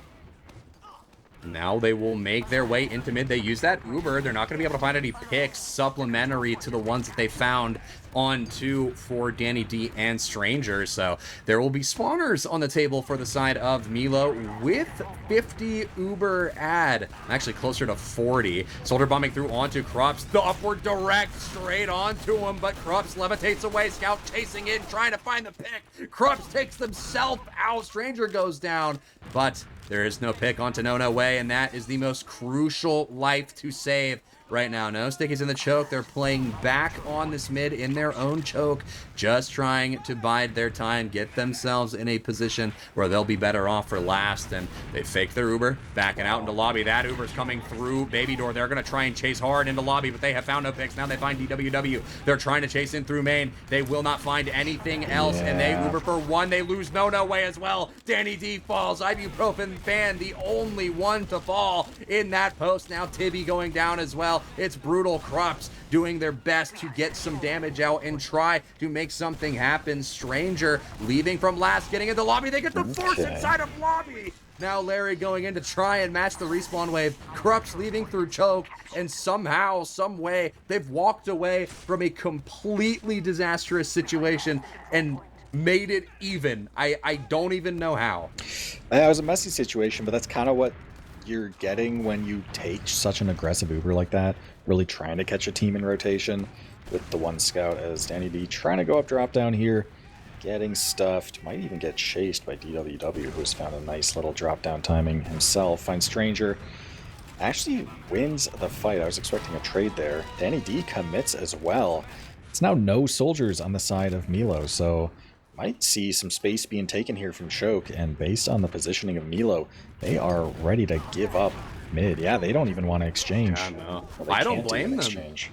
Now they will make their way into mid. They use that Uber. They're not going to be able to find any picks supplementary to the ones that they found on 2 for Danny D and Stranger. So there will be spawners on the table for the side of MEELO with 50 Uber ad. Actually closer to 40. Soldier bombing through onto Krups. The upward direct straight onto him, but Krups levitates away. Scout chasing in, trying to find the pick. Krups takes themselves out. Stranger goes down, but there is no pick onto No Way, and that is the most crucial life to save right now. No Sticky's in the choke. They're playing back on this mid in their own choke, just trying to bide their time, get themselves in a position where they'll be better off for last. And they fake their Uber, backing out into lobby. That Uber's coming through baby door. They're going to try and chase hard into lobby, but they have found no picks. Now they find DWW. They're trying to chase in through main. They will not find anything else, and they Uber for 1. They lose No Way as well. Danny D falls. Ibuprofen fan, the only one to fall in that post. Now Tibby going down as well. It's brutal. Krups doing their best to get some damage out and try to make something happen. Stranger leaving from last, getting into lobby. They get the force inside of lobby. Now Larry going in to try and match the respawn wave. Krups leaving through choke, and somehow, some way, they've walked away from a completely disastrous situation and made it even. I don't even know how. It was a messy situation, but that's kind of what you're getting when you take such an aggressive Uber like that, really trying to catch a team in rotation with the 1 scout as Danny D trying to go up drop down here, getting stuffed, might even get chased by DWW, who's found a nice little drop down timing himself. Finds Stranger, actually wins the fight. I was expecting a trade there. Danny D commits as well. It's now no soldiers on the side of MEELO, so might see some space being taken here from Choke, and based on the positioning of MEELO, they are ready to give up mid. Yeah, they don't even want to exchange. Well, I don't blame them. Exchange.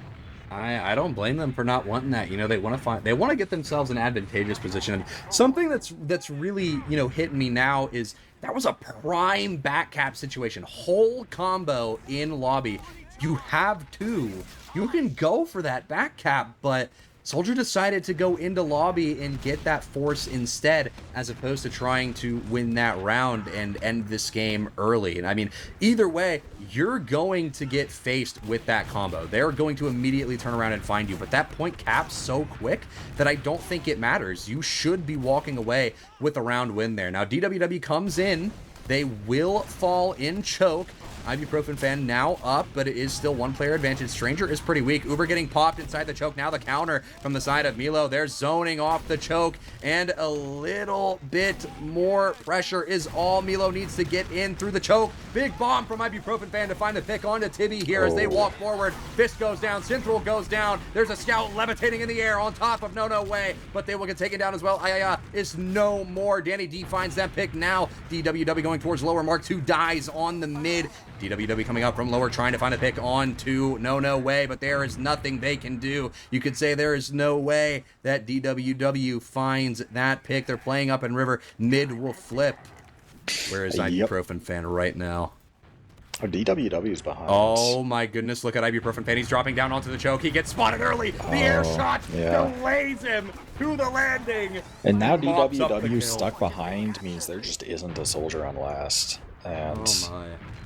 I don't blame them for not wanting that. You know, they want to get themselves an advantageous position. And something that's really, hitting me now is that was a prime back cap situation. Whole combo in lobby. You have 2. You can go for that back cap, but Soldier decided to go into lobby and get that force instead, as opposed to trying to win that round and end this game early. And I mean, either way, you're going to get faced with that combo. They're going to immediately turn around and find you, but that point caps so quick that I don't think it matters. You should be walking away with a round win there. Now, DWW comes in. They will fall in choke. Ibuprofen fan now up, but it is still 1 player advantage. Stranger is pretty weak. Uber getting popped inside the choke. Now the counter from the side of MEELO. They're zoning off the choke, and a little bit more pressure is all MEELO needs to get in through the choke. Big bomb from Ibuprofen fan to find the pick onto Tibby here as they walk forward. Fist goes down. Central goes down. There's a scout levitating in the air on top of No Way, but they will get taken down as well. Is no more. Danny D finds that pick now. DWW going towards lower. Mark 2 dies on the mid. DWW coming up from lower, trying to find a pick on to No Way, but there is nothing they can do. You could say there is no way that DWW finds that pick. They're playing up in river. Mid will flip. Where is Ibuprofen fan right now? Oh, DWW's behind. Oh my goodness, look at Ibuprofen fan. He's dropping down onto the choke. He gets spotted early. The air shot delays him to the landing. And now DWW stuck behind means there just isn't a soldier on last. And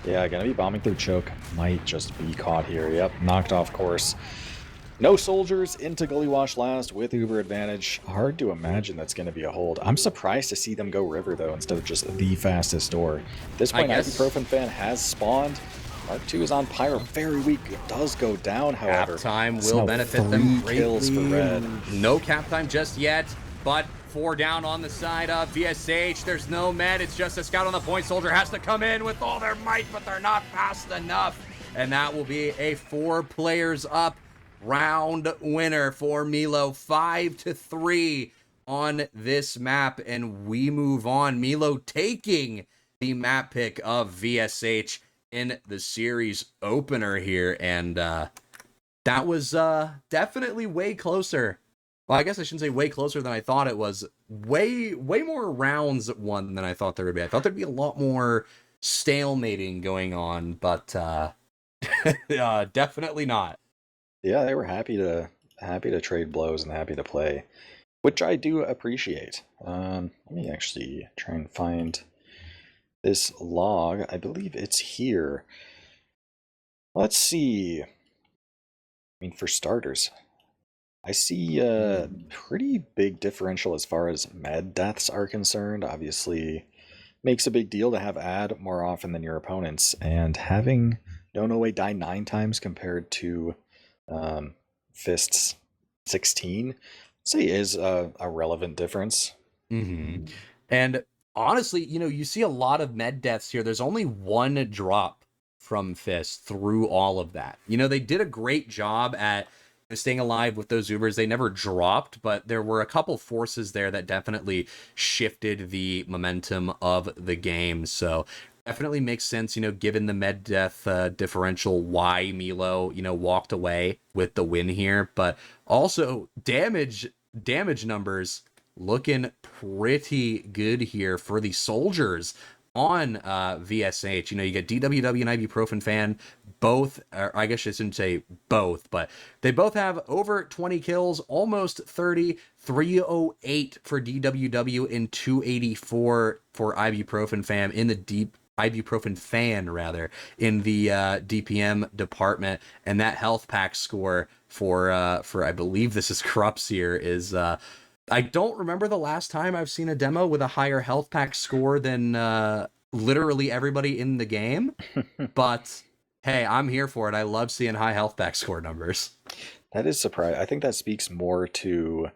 yeah, gonna be bombing through choke. Might just be caught here. Yep, knocked off course. No soldiers into Gullywash last with Uber advantage. Hard to imagine that's going to be a hold. I'm surprised to see them go river, though, instead of just the fastest door. At this point, Ibuprofen Fan has spawned. Mark II is on Pyro, very weak. It does go down, however. Cap time will benefit them greatly. Kills for red. No cap time just yet, but 4 down on the side of VSH. There's no med. It's just a scout on the point. Soldier has to come in with all their might, but they're not fast enough. And that will be a 4 players up round winner for MEELO, 5-3 on this map. And we move on. MEELO taking the map pick of VSH in the series opener here. And that was definitely way closer. Well, I guess I shouldn't say way closer than I thought it was. Way more rounds won than I thought there would be. I thought there'd be a lot more stalemating going on, but definitely not. Yeah, they were happy to trade blows and happy to play, which I do appreciate. Let me actually try and find this log. I believe it's here. Let's see. I mean, for starters, I see a pretty big differential as far as med deaths are concerned. Obviously, makes a big deal to have add more often than your opponents, and having No Way die 9 times compared to Fist's 16, I'd say is a relevant difference. And honestly, you see a lot of med deaths here. There's only 1 drop from Fist through all of that. They did a great job at staying alive with those Ubers. They never dropped, but there were a couple forces there that definitely shifted the momentum of the game. So definitely makes sense, given the med death differential, why MEELO, walked away with the win here. But also damage numbers looking pretty good here for the soldiers on VSH. You get DWW and Ibuprofen Fan, both, or I guess I shouldn't say both, but they both have over 20 kills, almost 30, 308 for DWW and 284 for Ibuprofen Fan in the Ibuprofen Fan in the DPM department. And that health pack score for I believe this is Krups here is I don't remember the last time I've seen a demo with a higher health pack score than literally everybody in the game. But hey, I'm here for it. I love seeing high health pack score numbers. That is surprising. I think that speaks more to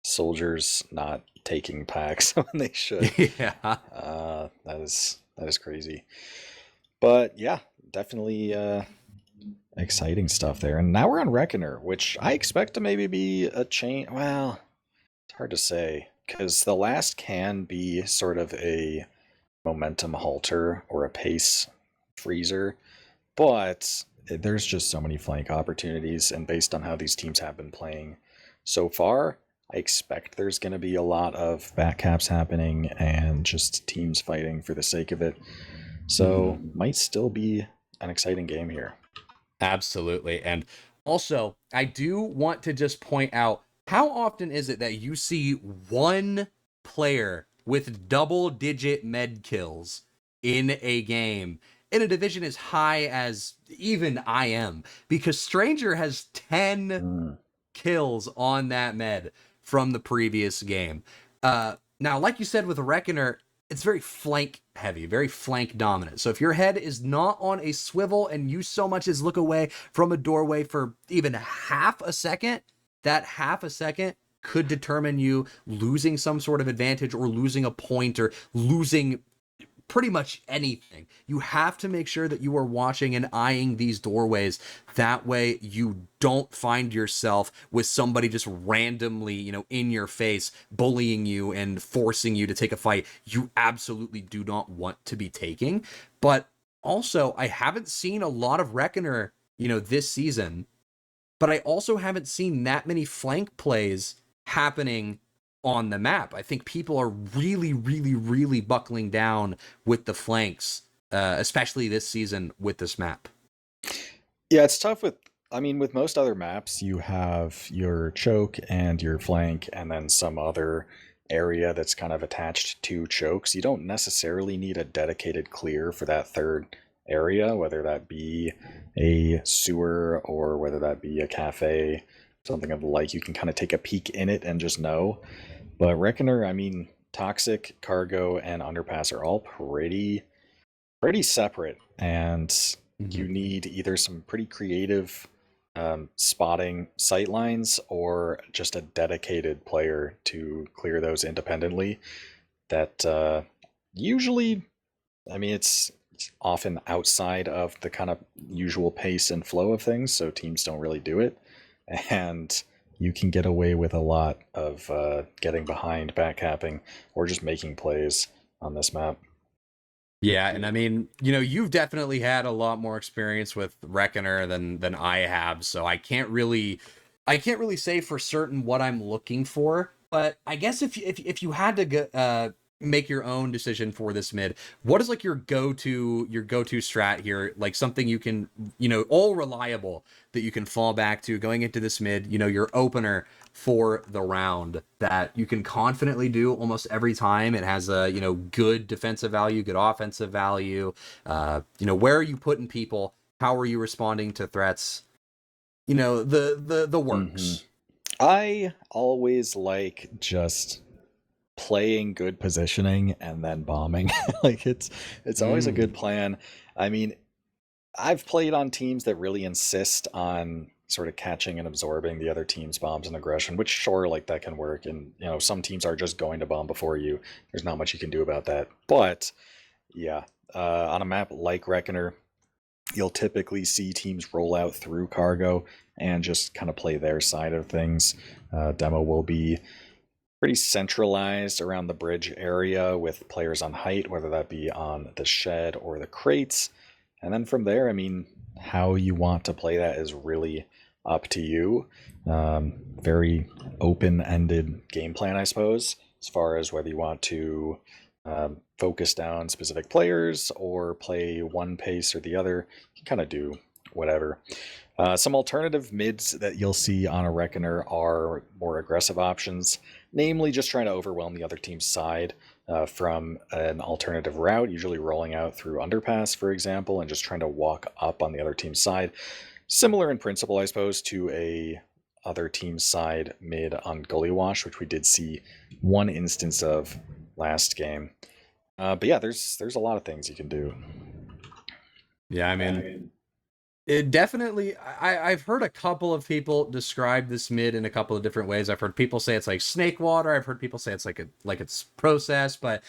soldiers not taking packs when they should. Yeah. That is crazy. But yeah, definitely exciting stuff there. And now we're on Reckoner, which I expect to maybe be a chain. Well, it's hard to say, because the last can be sort of a momentum halter or a pace freezer, but there's just so many flank opportunities, and based on how these teams have been playing so far, I expect there's going to be a lot of back caps happening and just teams fighting for the sake of it. So might still be an exciting game here. Absolutely. And also, I do want to just point out, how often is it that you see one player with double-digit med kills in a game in a division as high as even I am? Because Stranger has 10 kills on that med from the previous game. Now, like you said with Reckoner, it's very flank heavy, very flank dominant. So if your head is not on a swivel and you so much as look away from a doorway for even half a second, that half a second could determine you losing some sort of advantage or losing a point or losing pretty much anything. You have to make sure that you are watching and eyeing these doorways. That way you don't find yourself with somebody just randomly, in your face, bullying you and forcing you to take a fight you absolutely do not want to be taking. But also, I haven't seen a lot of Reckoner, this season, but I also haven't seen that many flank plays happening on the map. I think people are really, really, really buckling down with the flanks, especially this season with this map. Yeah, it's tough with most other maps, you have your choke and your flank and then some other area that's kind of attached to chokes. You don't necessarily need a dedicated clear for that third area, whether that be a sewer or whether that be a cafe, something of the like. You can kind of take a peek in it and just know. But Reckoner, I mean, Toxic, Cargo, and Underpass are all pretty separate, and you need either some pretty creative spotting sight lines or just a dedicated player to clear those independently. That usually, I mean, it's often outside of the kind of usual pace and flow of things, so teams don't really do it. And you can get away with a lot of getting behind, backcapping, or just making plays on this map. Yeah, and I mean, you know, you've definitely had a lot more experience with Reckoner than I have, so I can't really say for certain what I'm looking for. But I guess if you had to go, make your own decision for this mid, what is like your go-to strat here? Like something you can, you know, all reliable that you can fall back to going into this mid, you know, your opener for the round that you can confidently do almost every time. It has a, you know, good defensive value, good offensive value. You know, where are you putting people? How are you responding to threats? You know, the works. I always like just playing good positioning and then bombing. Like it's always a good plan. I mean, I've played on teams that really insist on sort of catching and absorbing the other team's bombs and aggression, which sure, like that can work. And you know, some teams are just going to bomb before you. There's not much you can do about that. But yeah, on a map like Reckoner, you'll typically see teams roll out through Cargo and just kind of play their side of things. Demo will be pretty centralized around the bridge area with players on height, whether that be on the shed or the crates. And then from there, I mean, how you want to play that is really up to you. Very open-ended game plan, I suppose, as far as whether you want to focus down specific players or play one pace or the other. You can kind of do whatever. Some alternative mids that you'll see on a Reckoner are more aggressive options, namely just trying to overwhelm the other team's side from an alternative route, usually rolling out through Underpass, for example, and just trying to walk up on the other team's side. Similar in principle, I suppose, to a other team's side mid on Gullywash, which we did see one instance of last game. But yeah, there's a lot of things you can do. Yeah, I mean, it definitely. I've heard a couple of people describe this mid in a couple of different ways. I've heard people say it's like snake water. I've heard people say it's like it's processed, but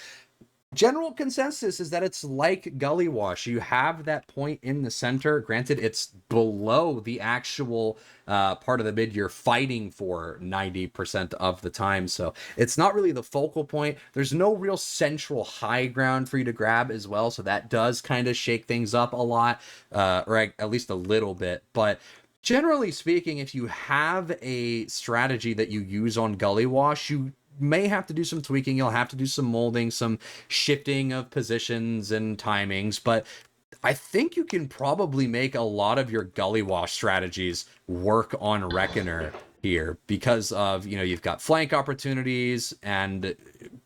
general consensus is that it's like Gullywash. You have that point in the center. Granted, it's below the actual part of the mid you're fighting for 90% of the time. So it's not really the focal point. There's no real central high ground for you to grab as well. So that does kind of shake things up a lot, or at least a little bit. But generally speaking, if you have a strategy that you use on Gullywash, you may have to do some tweaking. You'll have to do some molding, some shifting of positions and timings, but I think you can probably make a lot of your Gullywash strategies work on Reckoner here because of, you know, you've got flank opportunities and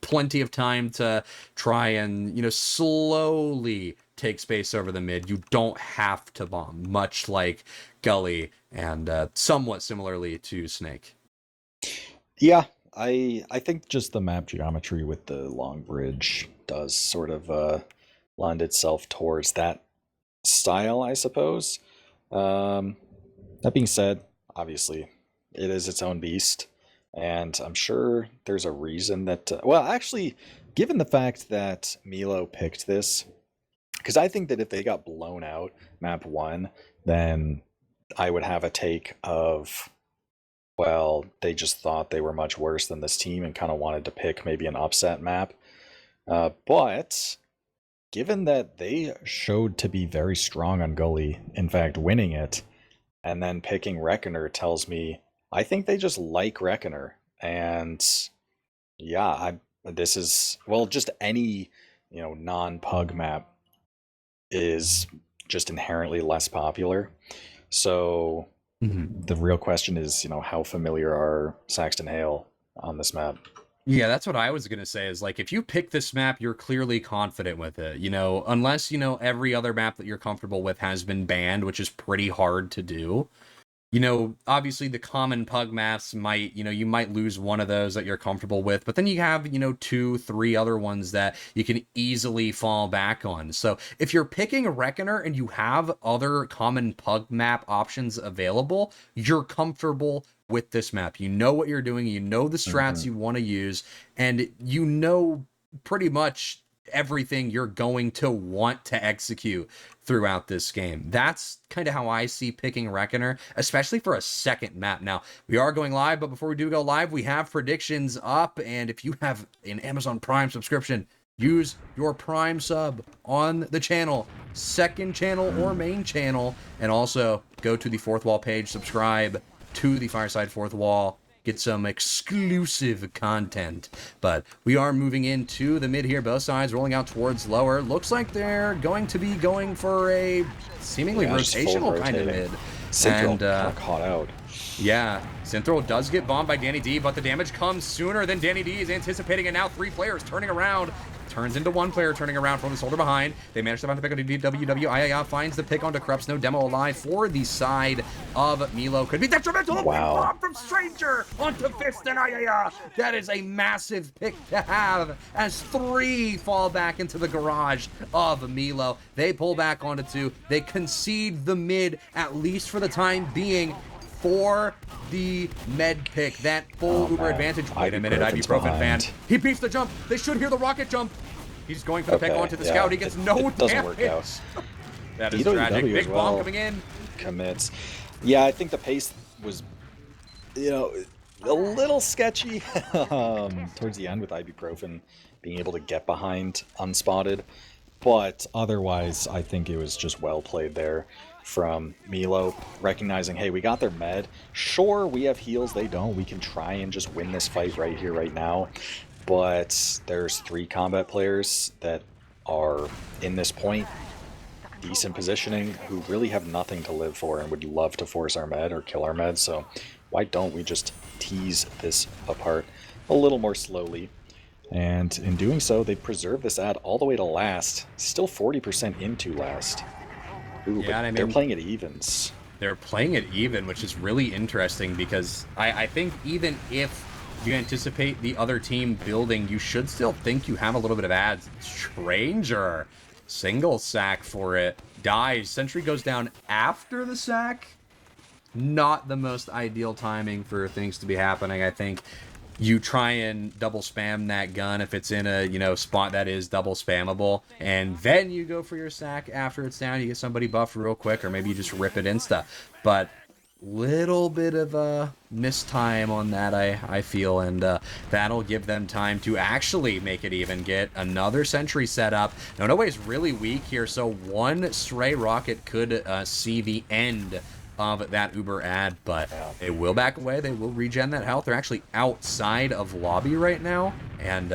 plenty of time to try and, you know, slowly take space over the mid. You don't have to bomb, much like Gully and somewhat similarly to Snake. Yeah, I think just the map geometry with the long bridge does sort of lend itself towards that style, I suppose. That being said, obviously, it is its own beast, and I'm sure there's a reason that. Well, actually, given the fact that MEELO picked this, because I think that if they got blown out map one, then I would have a take of, well, they just thought they were much worse than this team and kind of wanted to pick maybe an upset map. But given that they showed to be very strong on Gully, in fact, winning it, and then picking Reckoner tells me I think they just like Reckoner. And yeah, this is, well, just any, you know, non-pug map is just inherently less popular. So the real question is, you know, how familiar are Saxton Hale on this map? Yeah, that's what I was gonna say is like if you pick this map, you're clearly confident with it. Unless every other map that you're comfortable with has been banned, which is pretty hard to do. Obviously the common pug maps might, you might lose one of those that you're comfortable with, but then you have, two, three other ones that you can easily fall back on. So if you're picking a Reckoner and you have other common pug map options available, you're comfortable with this map. You know what you're doing, you know the strats you want to use, and you know pretty much everything you're going to want to execute throughout this game. That's kind of how I see picking Reckoner, especially for a second map. Now, we are going live, but before we do go live, we have predictions up, and if you have an Amazon Prime subscription, use your Prime sub on the channel, second channel or main channel, and also go to the Fourthwall page, subscribe to the Fireside Fourthwall, get some exclusive content. But we are moving into the mid here, both sides rolling out towards lower. Looks like they're going to be going for a seemingly rotational kind of mid. And caught out. Yeah, Synthro does get bombed by Danny D, but the damage comes sooner than Danny D is anticipating, and now three players turning around. Turns into one player turning around from the shoulder behind. They manage to find the pick on DWW. Ayaya finds the pick onto Krups. No demo alive for the side of MEELO. Could be detrimental. Wow. Bomb from Stranger onto Fist and Ayaya. That is a massive pick to have as three fall back into the garage of MEELO. They pull back onto two. They concede the mid, at least for the time being, for the med pick, that full Uber advantage. Wait a minute, ibuprofen fan. He beats the jump. They should hear the rocket jump. He's going for the pick onto the scout. He gets no damage. Doesn't work out. That is tragic. Big bomb coming in. Commits. Yeah, I think the pace was, a little sketchy towards the end with ibuprofen being able to get behind unspotted. But otherwise, I think it was just well played there from MEELO, recognizing, hey, we got their med. Sure, we have heals, they don't. We can try and just win this fight right here, right now. But there's three combat players that are in this point, decent positioning, who really have nothing to live for and would love to force our med or kill our med. So why don't we just tease this apart a little more slowly? And in doing so, they preserve this ad all the way to last. Still 40% into last. Ooh, yeah, I mean, they're playing it evens. They're playing it even, which is really interesting because I think even if you anticipate the other team building, you should still think you have a little bit of ads. Stranger, single sack for it, dies. Sentry goes down after the sack. Not the most ideal timing for things to be happening, I think. You try and double spam that gun if it's in a, spot that is double spammable, and then you go for your sack after it's down. You get somebody buffed real quick, or maybe you just rip it insta. But little bit of a mistime on that, I feel, and that'll give them time to actually make it even, get another sentry set up. No way's really weak here, so one stray rocket could see the end of that Uber ad, but they will back away. They will regen that health. They're actually outside of lobby right now, and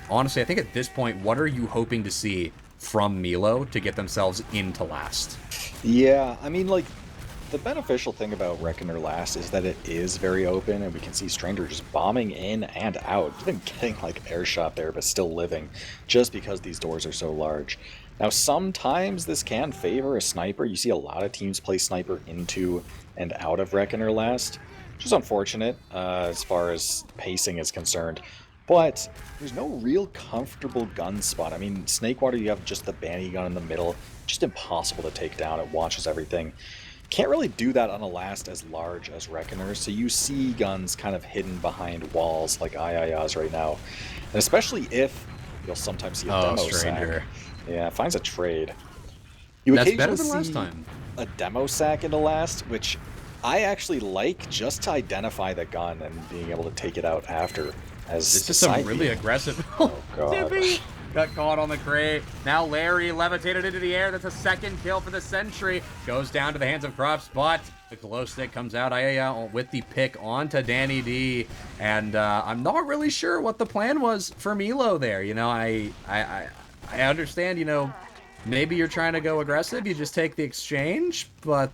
honestly, I think at this point, what are you hoping to see from MEELO to get themselves into last? Yeah, I mean, like, the beneficial thing about Reckoner last is that it is very open, and we can see Stranger just bombing in and out, even getting like air shot there, but still living, just because these doors are so large. Now, sometimes this can favor a sniper. You see a lot of teams play sniper into and out of Reckoner last, which is unfortunate as far as pacing is concerned. But there's no real comfortable gun spot. I mean, Snakewater, you have just the Banny gun in the middle, just impossible to take down. It watches everything. Can't really do that on a last as large as Reckoner, so you see guns kind of hidden behind walls like Ayaya's right now. And especially if you'll sometimes see a demo Stranger. sack. Yeah, finds a trade. You That's better occasionally than last see time. a demo sack into last, which I actually like just to identify the gun and being able to take it out after. As this is some really aggressive. Oh god. Tippy got caught on the crate. Now Larry levitated into the air. That's a second kill for the sentry. Goes down to the hands of Krups, but the glow stick comes out with the pick onto Danny D. And I'm not really sure what the plan was for MEELO there. I understand, maybe you're trying to go aggressive, you just take the exchange, but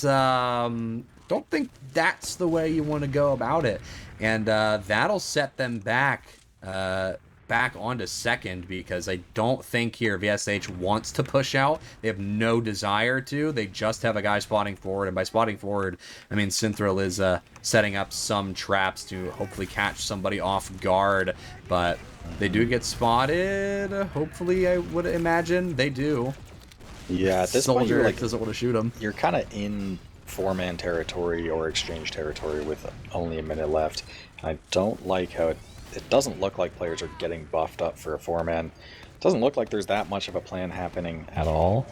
don't think that's the way you want to go about it. And that'll set them back back onto second, because I don't think here VSH wants to push out. They have no desire to. They just have a guy spotting forward, and by spotting forward, I mean Synthrill is setting up some traps to hopefully catch somebody off guard, but they do get spotted. Hopefully, I would imagine they do. Yeah, at this point, you're like, doesn't want to shoot him. You're kind of in 4-man territory or exchange territory with only a minute left. I don't like how it doesn't look like players are getting buffed up for a 4-man. It doesn't look like there's that much of a plan happening at all.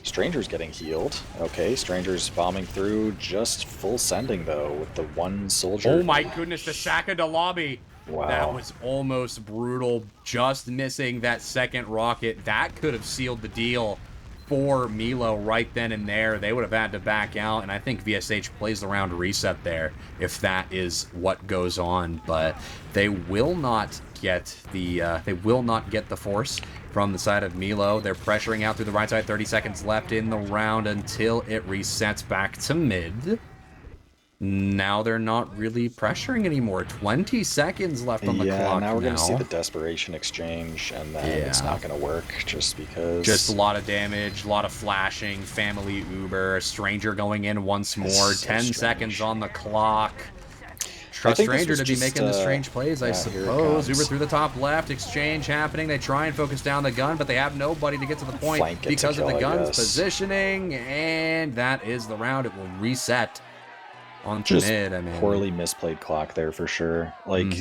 Stranger's getting healed. Okay, Stranger's bombing through, just full sending though with the one soldier. Oh my goodness, the sack into lobby. Wow. That was almost brutal. Just missing that second rocket. That could have sealed the deal for MEELO right then and there. They would have had to back out, and I think VSH plays the round reset there if that is what goes on. But they will not get the force from the side of MEELO. They're pressuring out through the right side. 30 seconds left in the round until it resets back to mid. Now they're not really pressuring anymore. 20 seconds left on the clock. Yeah, now we're going to see the desperation exchange, and then it's not going to work just because... Just a lot of damage, a lot of flashing, family Uber, Stranger going in once more. 10 seconds on the clock. Trust Stranger to be making the strange plays, I suppose. Uber through the top left, exchange happening. They try and focus down the gun, but they have nobody to get to the point because of the gun's positioning, and that is the round. It will reset onto mid. I mean, poorly misplayed clock there for sure. Like,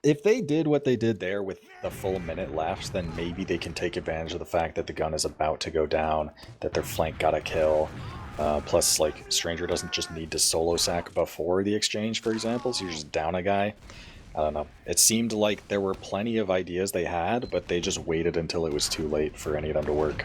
if they did what they did there with the full minute left, then maybe they can take advantage of the fact that the gun is about to go down, that their flank got a kill. Plus, like, Stranger doesn't just need to solo sack before the exchange, for example, so you're just down a guy. I don't know. It seemed like there were plenty of ideas they had, but they just waited until it was too late for any of them to work.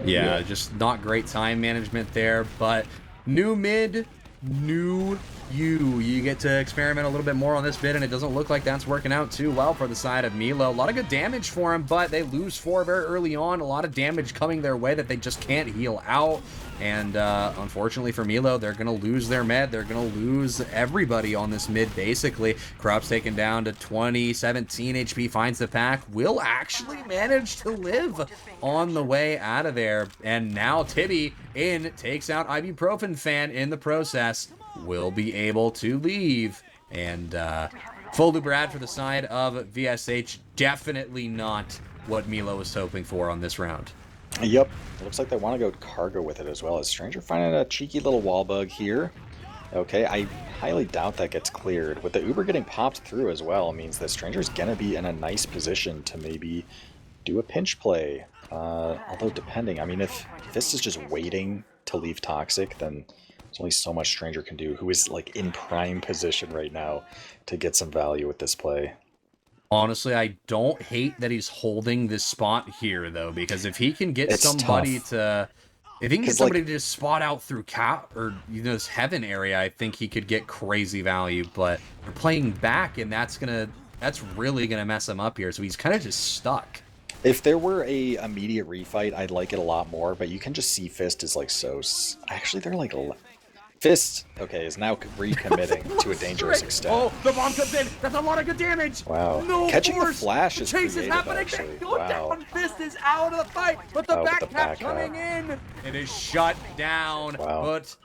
Yeah, just not great time management there, but new mid, new you. You get to experiment a little bit more on this bit, and it doesn't look like that's working out too well for the side of MEELO. A lot of good damage for him, but they lose 4 very early on. A lot of damage coming their way that they just can't heal out. And unfortunately for MEELO, they're going to lose their med. They're going to lose everybody on this mid, basically. Krupp's taken down to 20, 17 HP, finds the pack. Will actually manage to live on the way out of there. And now Tibby takes out Ibuprofen Fan in the process. Will be able to leave. And full Uber ad for the side of VSH. Definitely not what MEELO was hoping for on this round. Yep, it looks like they want to go cargo with it as well. Is Stranger finding a cheeky little wall bug here? Okay, I highly doubt that gets cleared. With the Uber getting popped through as well means that Stranger's going to be in a nice position to maybe do a pinch play. Although depending, I mean, if this is just waiting to leave Toxic, then there's only so much Stranger can do, who is like in prime position right now to get some value with this play. Honestly, I don't hate that he's holding this spot here, though, because if he can get somebody to... If he can get somebody to just spot out through Cap or this Heaven area, I think he could get crazy value. But they're playing back, and that's really gonna mess him up here. So he's kind of just stuck. If there were a immediate refight, I'd like it a lot more. But you can just see Fist is like so... Actually, they're like... Fist, okay, is now recommitting to a dangerous extent. Oh, the bomb comes in. That's a lot of good damage. Wow. No Catching force. The flash is chase is happening. Actually. Go down. Fist is out of the fight, but the back cap coming in. It is shut down. Wow. But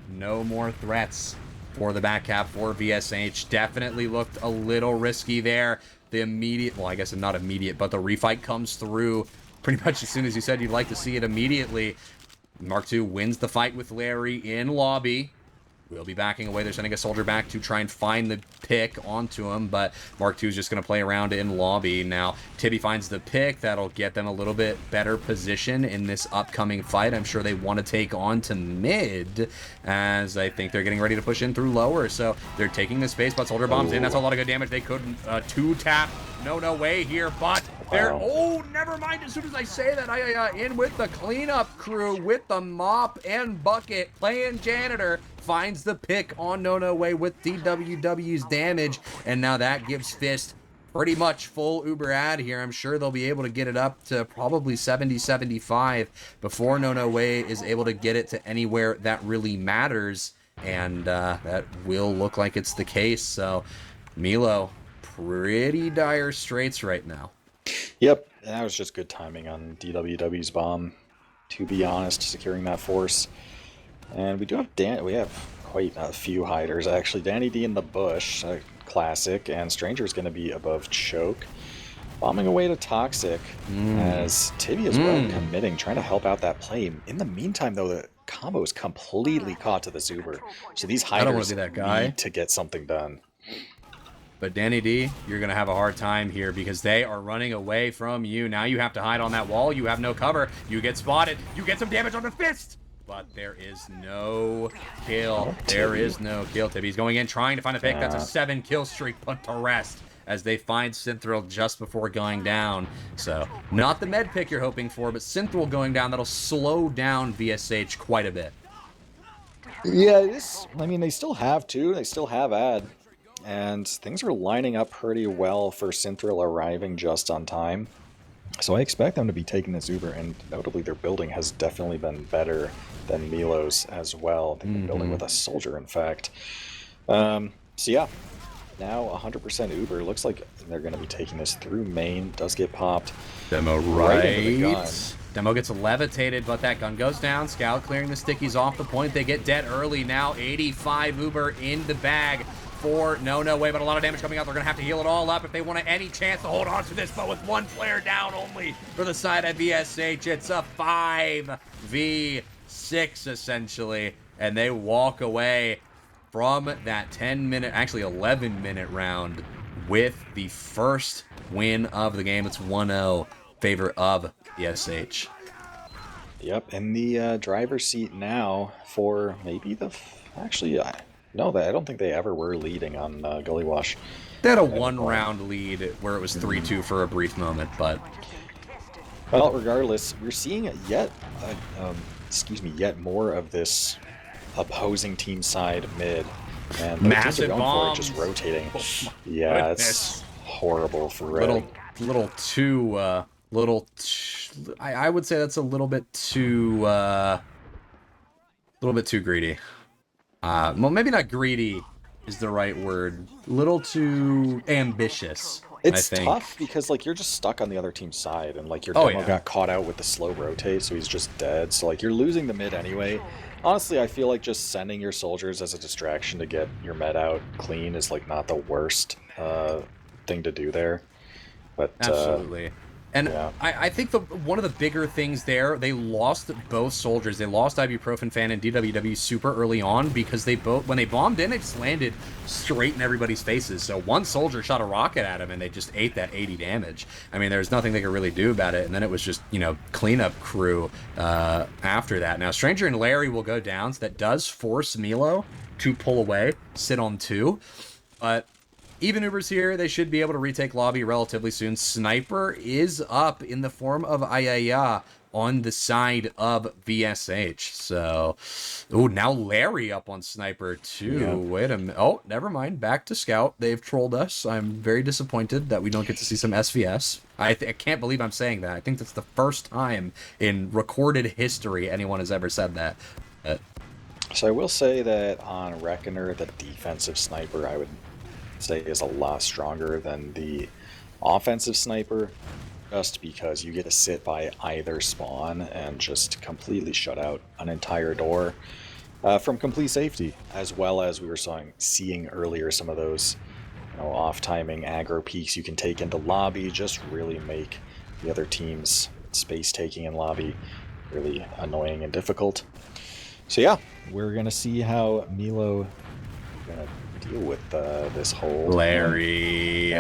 no more threats for the back cap for VSH. Definitely looked a little risky there. The immediate, well, I guess not immediate, but the refight comes through pretty much as soon as you said you'd like to see it immediately. Mark II wins the fight with Larry in lobby. We'll be backing away. They're sending a soldier back to try and find the pick onto him, but Mark II is just going to play around in lobby. Now, Tibby finds the pick. That'll get them a little bit better position in this upcoming fight. I'm sure they want to take on to mid, as I think they're getting ready to push in through lower. So they're taking the space, but soldier bombs in. That's a lot of good damage. They couldn't two-tap. No way here, but they're... Oh, never mind. As soon as I say that, I in with the cleanup crew with the mop and bucket, playing janitor, finds the pick on No Way with DWW's damage, and now that gives Fist pretty much full Uber ad here. I'm sure they'll be able to get it up to probably 70-75 before No Way is able to get it to anywhere that really matters, and that will look like it's the case. So MEELO pretty dire straits right now. Yep, that was just good timing on DWW's bomb, to be honest, securing that force. And we do have we have quite a few hiders actually. Danny D in the bush, classic, and Stranger's going to be above choke. Bombing away to Toxic as Tibby as well committing, trying to help out that play. In the meantime, though, the combo is completely caught to this Uber. So these hiders need to get something done. But Danny D, you're going to have a hard time here because they are running away from you. Now you have to hide on that wall. You have no cover. You get spotted. You get some damage on the fist. But there is no kill. There is no kill. Tibby's going in, trying to find a pick. That's a 7-kill streak put to rest as they find Synthrill just before going down. So, not the med pick you're hoping for, but Synthrill going down, that'll slow down VSH quite a bit. Yeah, I mean, they still have two. They still have Ad. And things are lining up pretty well for Synthrill arriving just on time. So I expect them to be taking this Uber, and notably their building has definitely been better than MEELO's as well. They've been building with a soldier, in fact. So yeah, now 100% Uber. Looks like they're going to be taking this through main. Does get popped. Demo right. Demo gets levitated, but that gun goes down. Scout clearing the stickies off the point. They get dead early now. 85 Uber in the bag. No way, but a lot of damage coming out. They're going to have to heal it all up if they want any chance to hold on to this, but with one player down only for the side of VSH. It's a 5v6, essentially, and they walk away from that 10-minute, actually 11-minute round with the first win of the game. It's 1-0 favor of VSH. Yep, in the driver's seat now for maybe no, I don't think they ever were leading on Gullywash. They had a one-round lead where it was 3-2 for a brief moment, but... Well, regardless, we're seeing yet more of this opposing team side mid. And massive bombs. Just rotating. Oh, yeah, it's horrible for Red. I would say that's a little bit too greedy. Well, maybe not greedy is the right word. A little too ambitious. It's tough because like you're just stuck on the other team's side, and like your demo got caught out with the slow rotate, so he's just dead. So like you're losing the mid anyway. Honestly, I feel like just sending your soldiers as a distraction to get your med out clean is like not the worst thing to do there. But absolutely. And yeah. I think one of the bigger things there, they lost both soldiers. They lost Ibuprofen Fan and DWW super early on because when they bombed in, it just landed straight in everybody's faces. So one soldier shot a rocket at him and they just ate that 80 damage. I mean, there's nothing they could really do about it. And then it was just, cleanup crew after that. Now, Stranger and Larry will go down, so that does force MEELO to pull away, sit on 2. But even Ubers here, they should be able to retake lobby relatively soon. Sniper is up in the form of Ayaya on the side of VSH. So, now Larry up on Sniper too. Yeah. Wait a minute. Oh, never mind. Back to Scout. They've trolled us. I'm very disappointed that we don't get to see some SVS. I can't believe I'm saying that. I think that's the first time in recorded history anyone has ever said that. So I will say that on Reckoner, the defensive Sniper, I would say is a lot stronger than the offensive Sniper, just because you get to sit by either spawn and just completely shut out an entire door from complete safety, as well as we were seeing earlier some of those off timing aggro peaks you can take into lobby, just really make the other team's space taking in lobby really annoying and difficult. So yeah, we're gonna see how MEELO gonna deal with this whole Larry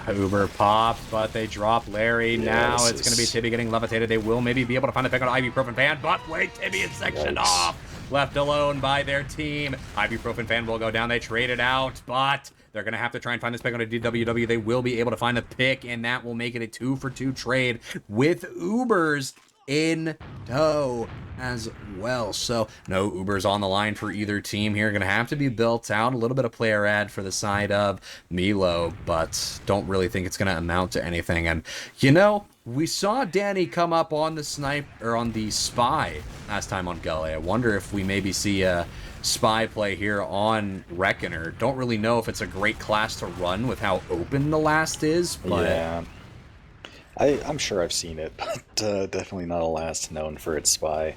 Uber popped, but they drop Larry. Now it's going to be Tibby getting levitated. They will maybe be able to find a pick on Ibuprofen Fan, but wait, Tibby is sectioned off, left alone by their team. Ibuprofen Fan will go down. They trade it out, but they're going to have to try and find this pick on a DWW. They will be able to find a pick, and that will make it a 2-for-2 trade with Ubers in tow as well. So no Ubers on the line for either team here. Going to have to be built out. A little bit of player ad for the side of MEELO, but don't really think it's going to amount to anything. And we saw Danny come up on the on the spy last time on Gully. I wonder if we maybe see spy play here on Reckoner. Don't really know if it's a great class to run with how open the last is, but... Yeah. I'm sure I've seen it, but definitely not a last known for its spy.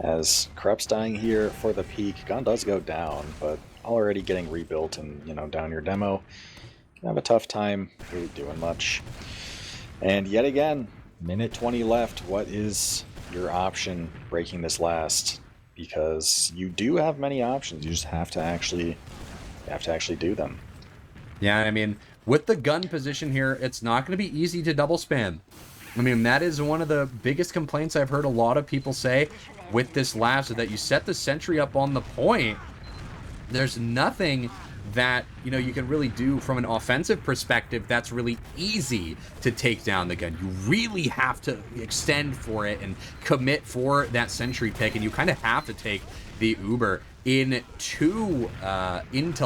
As Krup's dying here for the peak, gun does go down, but already getting rebuilt and, you know, down your demo. Have a tough time really doing much. And yet again, minute 20 left. What is your option breaking this last? Because you do have many options. You just have to actually do them. Yeah, I mean, with the gun position here, it's not going to be easy to double spam. I mean, that is one of the biggest complaints I've heard a lot of people say with this last, is that you set the sentry up on the point. There's nothing that, you know, you can really do from an offensive perspective that's really easy to take down the gun. You really have to extend for it and commit for that sentry pick, and you kind of have to take the Uber into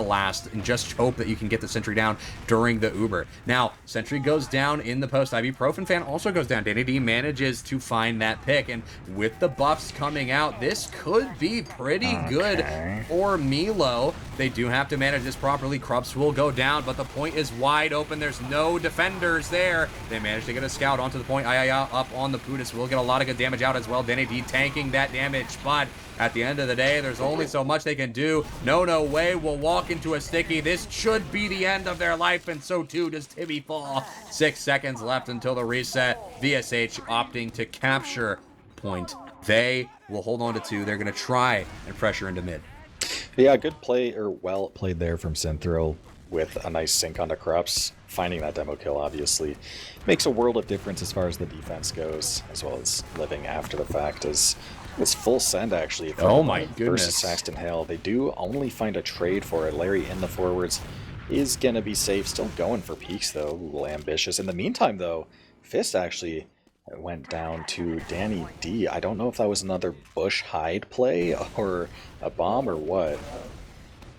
last and just hope that you can get the sentry down during the Uber. Now, sentry goes down in the post. Ibuprofen fan also goes down. Danny D manages to find that pick, and with the buffs coming out, this could be pretty good for MEELO. They do have to manage this properly. Krups will go down, but the point is wide open. There's no defenders there. They managed to get a scout onto the point. Up on the Pudis will get a lot of good damage out as well. Danny D tanking that damage, but at the end of the day, there's only so much they can do. No way will walk into a sticky. This should be the end of their life, and so too does Timmy Fall. 6 seconds left until the reset. VSH opting to capture point. They will hold on to 2. They're going to try and pressure into mid. Yeah, good play, or well played there from Synthrill with a nice sync onto Krups. Finding that demo kill, obviously, makes a world of difference as far as the defense goes, as well as living after the fact. As it's full send, actually. Oh my goodness. Versus Saxton Hale. They do only find a trade for it. Larry in the forwards is going to be safe. Still going for peaks, though. A little ambitious. In the meantime, though, Fist actually went down to Danny D. I don't know if that was another bush hide play or a bomb or what.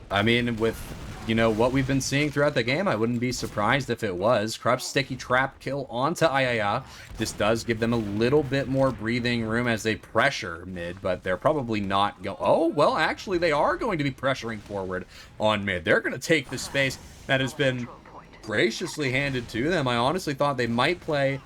I mean, with, you know, what we've been seeing throughout the game, I wouldn't be surprised if it was. Krup's sticky trap kill onto Ayaya. This does give them a little bit more breathing room as they pressure mid, but they're probably not going... Oh, well, actually, they are going to be pressuring forward on mid. They're going to take the space that has been graciously handed to them. I honestly thought they might play,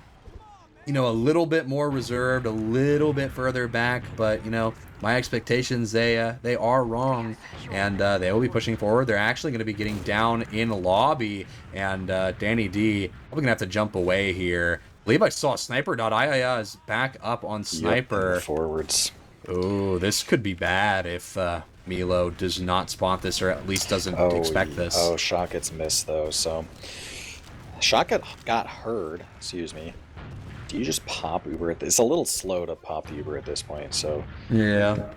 you know, a little bit more reserved, a little bit further back, but, you know, my expectations, they are wrong, and they will be pushing forward. They're actually going to be getting down in lobby, and Danny D probably going to have to jump away here. I believe I saw Sniper.iia is back up on Sniper. Yep, forwards. Oh, this could be bad if MEELO does not spot this, or at least doesn't expect this. Oh, shot gets missed, though, so... Shot got heard, excuse me. Do you just pop Uber at this? It's a little slow to pop the Uber at this point, so... Yeah.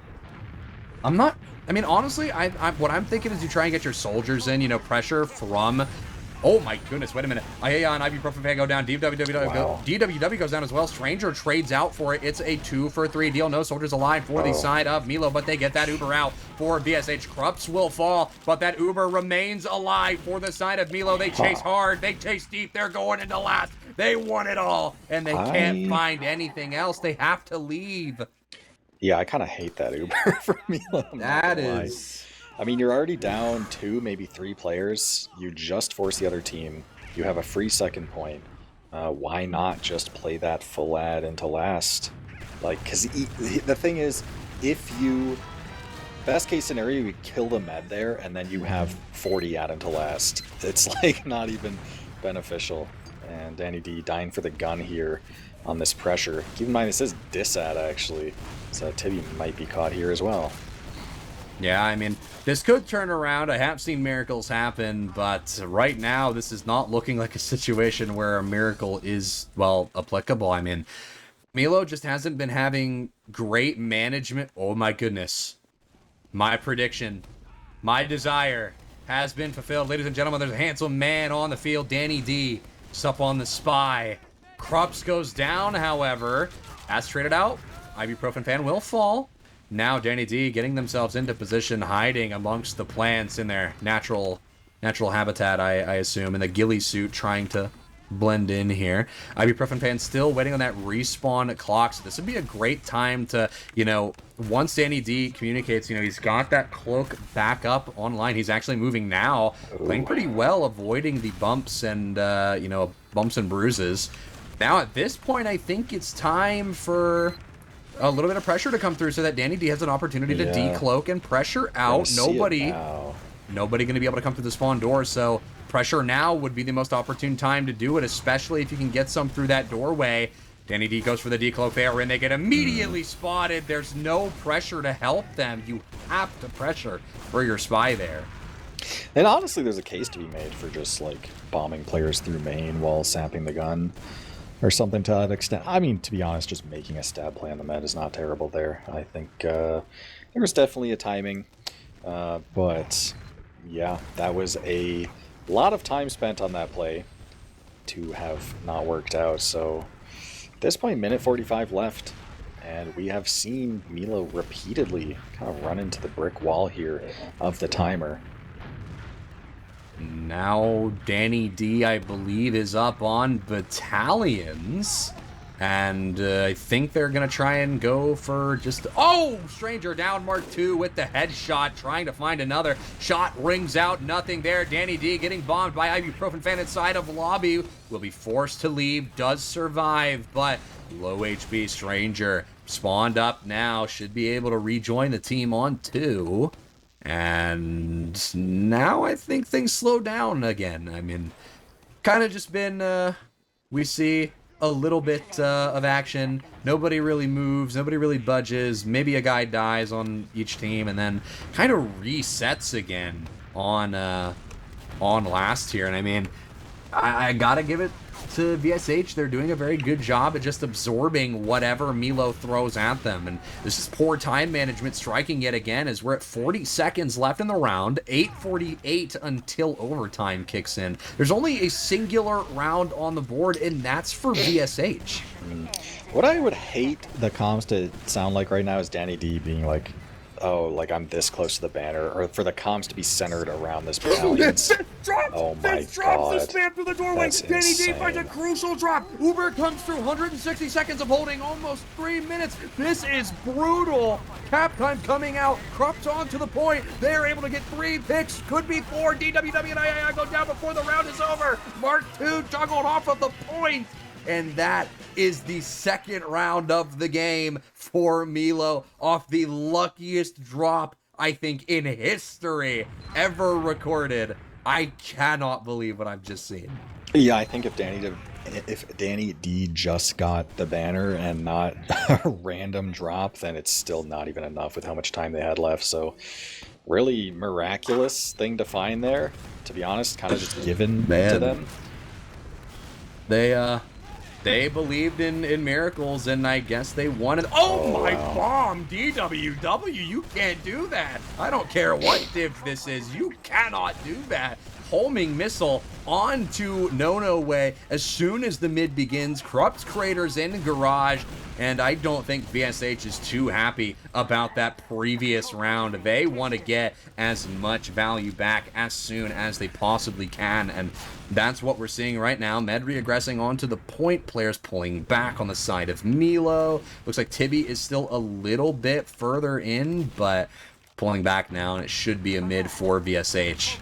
I'm not... I mean, honestly, what I'm thinking is you try and get your soldiers in, you know, pressure from... Oh my goodness, wait a minute. Ayaya and Ibuprofen fan go down. DWW goes down as well. Stranger trades out for it. It's a 2-for-3 deal. No soldiers alive for the side of MEELO, but they get that Uber out for VSH. Krups will fall, but that Uber remains alive for the side of MEELO. They chase hard. They chase deep. They're going into last. They want it all, and they can't find anything else. They have to leave. Yeah, I kind of hate that Uber for MEELO. That is... I mean, you're already down 2, maybe 3 players. You just force the other team. You have a free second point. Why not just play that full ad into last? Like, because the thing is, if you... Best case scenario, you kill the med there, and then you have 40 ad into last. It's, like, not even beneficial. And Danny D dying for the gun here on this pressure. Keep in mind, this is dis-ad, actually. So Tibby might be caught here as well. Yeah, I mean, this could turn around. I have seen miracles happen, but right now this is not looking like a situation where a miracle is, well, applicable. I mean, MEELO just hasn't been having great management. Oh my goodness. My prediction, my desire has been fulfilled. Ladies and gentlemen, there's a handsome man on the field, Danny D. Just up on the spy. Krups goes down, however. As traded out, Ibuprofen fan will fall. Now Danny D getting themselves into position, hiding amongst the plants in their natural habitat, I assume, in the ghillie suit, trying to blend in here. Ibuprofen fan still waiting on that respawn clock, so this would be a great time to, you know, once Danny D communicates, you know, he's got that cloak back up online. He's actually moving now, playing pretty well, avoiding the bumps and, you know, bumps and bruises. Now at this point, I think it's time for a little bit of pressure to come through so that Danny D has an opportunity to decloak and pressure out. Nobody going to be able to come through the spawn door, so pressure now would be the most opportune time to do it, especially if you can get some through that doorway. Danny D goes for the decloak there, and they get immediately spotted. There's no pressure to help them. You have to pressure for your spy there. And honestly, there's a case to be made for just, like, bombing players through main while sapping the gun. Or something to that extent. I mean, to be honest, just making a stab play on the med is not terrible there. I think there was definitely a timing. But, yeah, that was a lot of time spent on that play to have not worked out. So, at this point, minute 45 left. And we have seen MEELO repeatedly kind of run into the brick wall here of the timer. Now Danny D, I believe, is up on battalions. And I think they're going to try and go for just... Oh! Stranger down Mark II with the headshot, trying to find another. Shot rings out, nothing there. Danny D getting bombed by Ibuprofen fan inside of lobby. Will be forced to leave, does survive, but low HP Stranger spawned up now. Should be able to rejoin the team on 2. And now I think things slow down again. I mean, kind of just been, we see a little bit of action. Nobody really moves. Nobody really budges. Maybe a guy dies on each team and then kind of resets again on last tier. And I mean, I gotta give it to VSH. They're doing a very good job at just absorbing whatever MEELO throws at them. And this is poor time management striking yet again, as we're at 40 seconds left in the round, 8:48 until overtime kicks in. There's only a singular round on the board, and that's for VSH. What I would hate the comms to sound like right now is Danny D being like, oh, like I'm this close to the banner, or for the comms to be centered around this battalion. Oh my god. The spam through the doorway. That's Danny D insane. finds a crucial drop. Uber comes through 160 seconds of holding, almost 3 minutes. This is brutal. Cap time coming out. Krupp's on to the point. They're able to get 3 picks. Could be 4. DWW and III go down before the round is over. Mark II juggled off of the point. And that is the second round of the game for MEELO, off the luckiest drop, I think, in history ever recorded. I cannot believe what I've just seen. Yeah, I think if Danny D just got the banner and not a random drop, then it's still not even enough with how much time they had left. So really miraculous thing to find there, to be honest, kind of just given to them. They believed in miracles, and I guess they wanted... Oh my bomb! DWW, you can't do that! I don't care what div this is, you cannot do that! Homing missile onto No Way as soon as the mid begins. Krupp's Crater's in garage, and I don't think VSH is too happy about that previous round. They want to get as much value back as soon as they possibly can, and that's what we're seeing right now. Med reaggressing onto the point, players pulling back on the side of MEELO. Looks like Tibby is still a little bit further in, but pulling back now, and it should be a mid for VSH.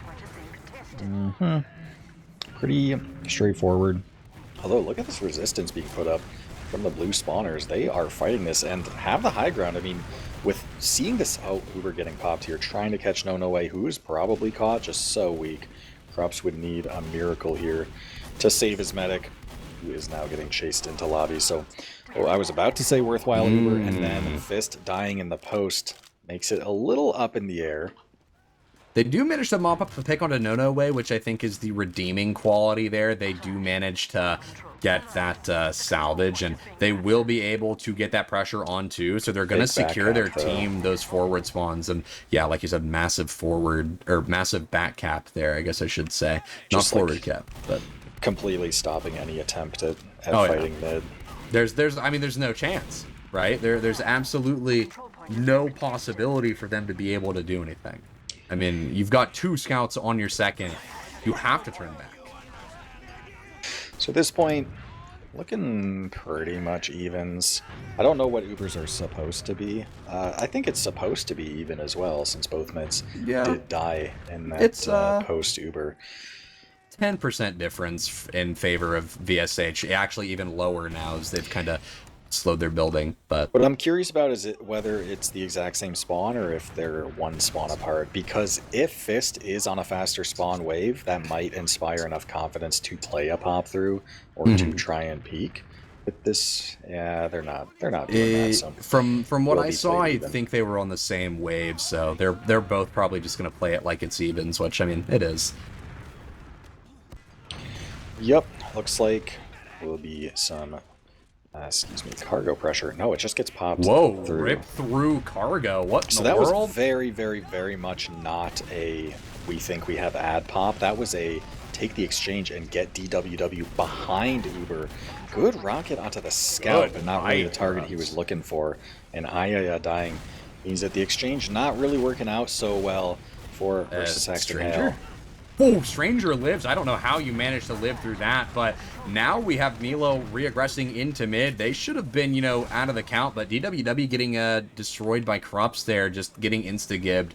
Pretty straightforward. Although, look at this resistance being put up from the blue spawners. They are fighting this and have the high ground. I mean, with seeing this... Oh, Uber getting popped here, trying to catch No Way, who is probably caught, just so weak. Krups would need a miracle here to save his medic, who is now getting chased into lobby. So, I was about to say worthwhile Uber, and then Fist dying in the post makes it a little up in the air. They do manage to mop up the pick onto No Way, which I think is the redeeming quality there. They do manage to get that salvage, and they will be able to get that pressure on too. So they're going to secure their team those forward spawns. And yeah, like you said, massive forward or massive back cap there, I guess I should say. Not forward cap, but completely stopping any attempt at fighting mid. There's no chance, right? There's absolutely no possibility for them to be able to do anything. I mean, you've got 2 scouts on your second. You have to turn back. So So at this point, looking pretty much evens. I don't know what Ubers are supposed to be. I think it's supposed to be even as well, since both mids did die in that It's post-Uber. 10% difference in favor of VSH. Actually, even lower now as they've kind of slowed their building. But what I'm curious about is whether it's the exact same spawn or if they're one spawn apart. Because if Fist is on a faster spawn wave, that might inspire enough confidence to play a pop through or to try and peek. With this, yeah, they're not doing that. So from what I saw, I think they were on the same wave. So they're both probably just gonna play it like it's evens, which I mean it is. Yep, looks like will be some. Excuse me, cargo pressure. No, it just gets popped. Whoa, through. rip through cargo. What in the that world? Was very, very, very much not a we think we have ad pop. That was a take the exchange and get DWW behind Uber. Good rocket onto the scout, but not really the target he was looking for. And Ayaya dying means that the exchange not really working out so well for versus Saxton Hale. Oh, Stranger lives. I don't know how you managed to live through that, but now we have MEELO reaggressing into mid. They should have been, you know, out of the count, but DWW getting destroyed by Krups there, just getting insta-gibbed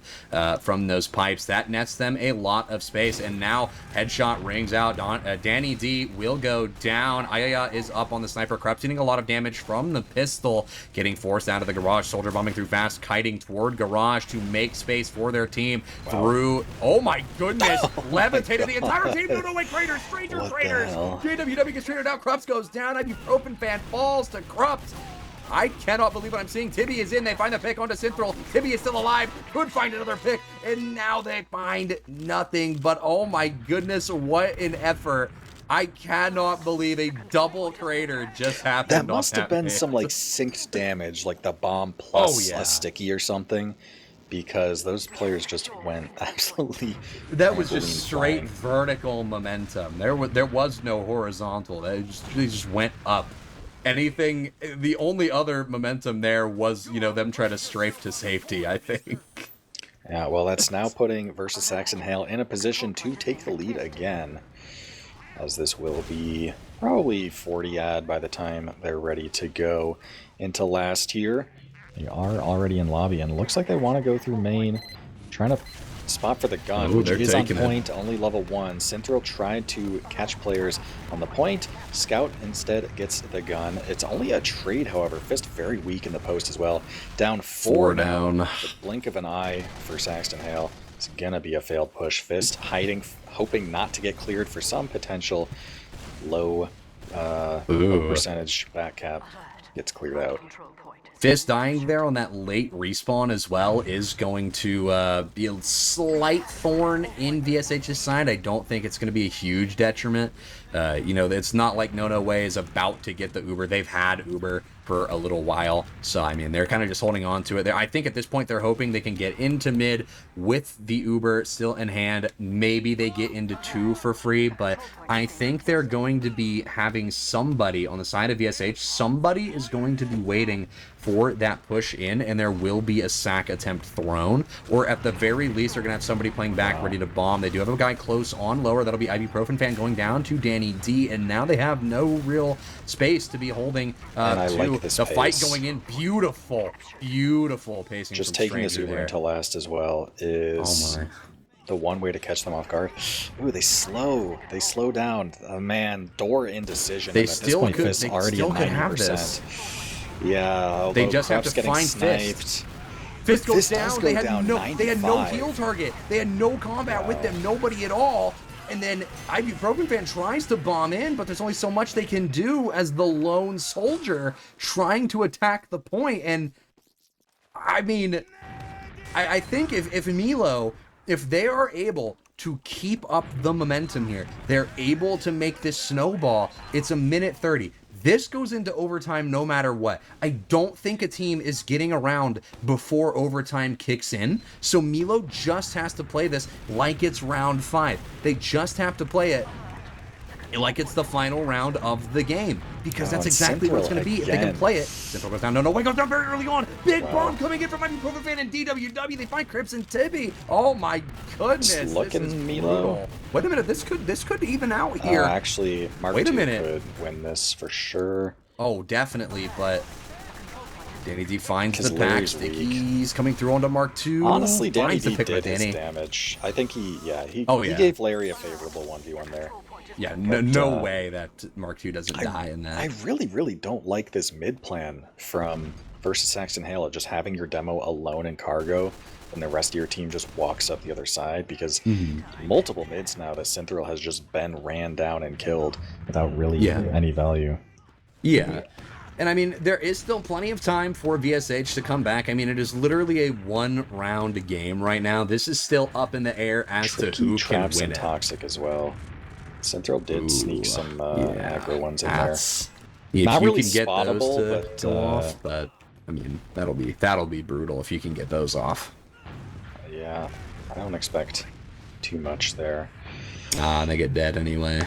from those pipes. That nets them a lot of space, and now headshot rings out. Danny D will go down. Ayaya is up on the sniper. Krups getting a lot of damage from the pistol, getting forced out of the garage. Soldier bombing through fast, kiting toward garage to make space for their team through. Oh my goodness. Levitated the entire team. No way, Craters, Stranger Craters. JWW gets traded out. Krups goes down. Ibuprofen fan falls to Krups. I cannot believe what I'm seeing. Tibby is in. They find the pick onto Synthral. Tibby is still alive. Could find another pick. And now they find nothing. But oh my goodness, what an effort. I cannot believe a double crater just happened. That must have been some like synced damage, like the bomb plus a sticky or something. Because those players just went absolutely. That was just straight vertical momentum. There was no horizontal. They just went up. Anything. The only other momentum there was, you know, them trying to strafe to safety, I think. Yeah, well, that's now putting versus Saxton Hale in a position to take the lead again, as this will be probably 40 ad by the time they're ready to go into last here. They are already in lobby, and looks like they want to go through main, trying to spot for the gun, which is on point, only level 1. Synthral tried to catch players on the point. Scout instead gets the gun. It's only a trade, however. Fist very weak in the post as well. Down 4 down. The blink of an eye for Saxton Hale. It's going to be a failed push. Fist hiding, hoping not to get cleared for some potential low percentage back cap. Gets cleared out. Fist dying there on that late respawn as well is going to be a slight thorn in VSH's side. I don't think it's going to be a huge detriment. You know, it's not like No Way is about to get the Uber. They've had Uber for a little while. So, I mean, they're kind of just holding on to it. I think at this point they're hoping they can get into mid with the Uber still in hand. Maybe they get into 2 for free, but I think they're going to be having somebody on the side of VSH. Somebody is going to be waiting for that push in, and there will be a sack attempt thrown, or at the very least they're gonna have somebody playing back ready to bomb. They do have a guy close on lower. That'll be Ibuprofen fan going down to Danny D, and now they have no real space to be holding to the fight going in. Beautiful pacing. Just taking this Uber into last as well is the one way to catch them off guard. Ooh, they slow down. Man, door indecision. They still could. They still could have this. Yeah, they just have to find Fist. Fist goes down. They had no heal target. They had no combat with them. Nobody at all. And then Ibuprofen fan tries to bomb in, but there's only so much they can do as the lone soldier trying to attack the point. And I mean, I think if MEELO, if they are able to keep up the momentum here, they're able to make this snowball. It's a minute 30. This goes into overtime no matter what. I don't think a team is getting around before overtime kicks in. So MEELO just has to play this like it's round 5. They just have to play it like it's the final round of the game, because that's and exactly what it's going to be if they can again. play it. Central goes down. No, wait, goes down very early on. Big bomb coming in from Ibuprofen and DWW. They find Crips and Tibby. Oh my goodness. Just looking, this is MEELO. brutal. Wait a minute. This could even out here. Actually, Mark Wait a II minute. could win this for sure. Oh, definitely, but Danny D finds the pack. Larry's weak. Sticky's coming through onto Mark II. Honestly, Danny Finds the D pick did with his Danny. damage. I think he yeah. gave Larry a favorable 1v1 there. Yeah, But, no way that Mark II doesn't die in that. I really, really don't like this mid plan from versus Saxton Halo, just having your demo alone in cargo and the rest of your team just walks up the other side, because multiple mids now that Synthrill has just been ran down and killed without really any value. Yeah. And I mean, there is still plenty of time for VSH to come back. I mean, it is literally a one-round game right now. This is still up in the air as to who can Traps win and it. Toxic as well. Synthrill did sneak some aggro ones in there. If Not you really can get spottable, those to but, go off, but I mean, that'll be brutal if you can get those off. Yeah, I don't expect too much there. They get dead anyway.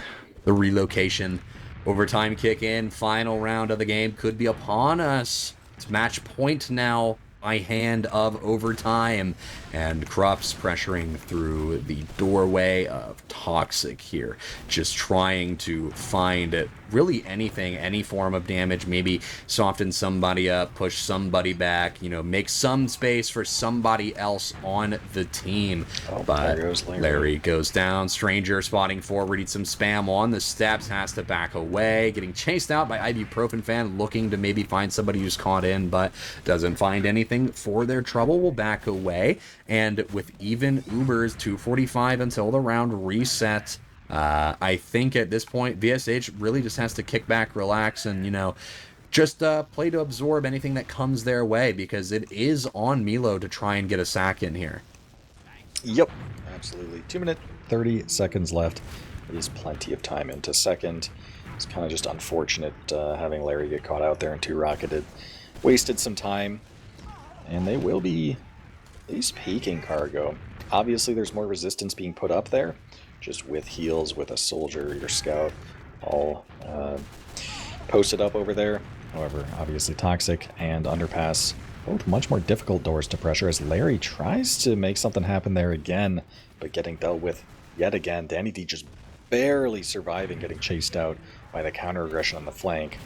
The relocation. Overtime kick in. Final round of the game could be upon us. It's match point now by hand of overtime. And Krups pressuring through the doorway of Toxic here. Just trying to find really anything, any form of damage. Maybe soften somebody up, push somebody back, you know, make some space for somebody else on the team. But there goes Larry goes down. Stranger spotting forward, needs some spam on the steps, has to back away. Getting chased out by Ibuprofen fan, looking to maybe find somebody who's caught in, but doesn't find anything for their trouble. Will back away. And with even Ubers, 2:45 until the round resets. I think at this point, VSH really just has to kick back, relax, and, you know, just play to absorb anything that comes their way, because it is on MEELO to try and get a sack in here. Yep, absolutely. 2 minutes, 30 seconds left. It is plenty of time into second. It's kind of just unfortunate having Larry get caught out there and 2-rocketed. Wasted some time, and they will be at least peeking cargo. Obviously, there's more resistance being put up there, just with heals, with a soldier, your scout, all posted up over there. However, obviously Toxic and Underpass, both much more difficult doors to pressure, as Larry tries to make something happen there again, but getting dealt with yet again. Danny D just barely surviving, getting chased out by the counter aggression on the flank,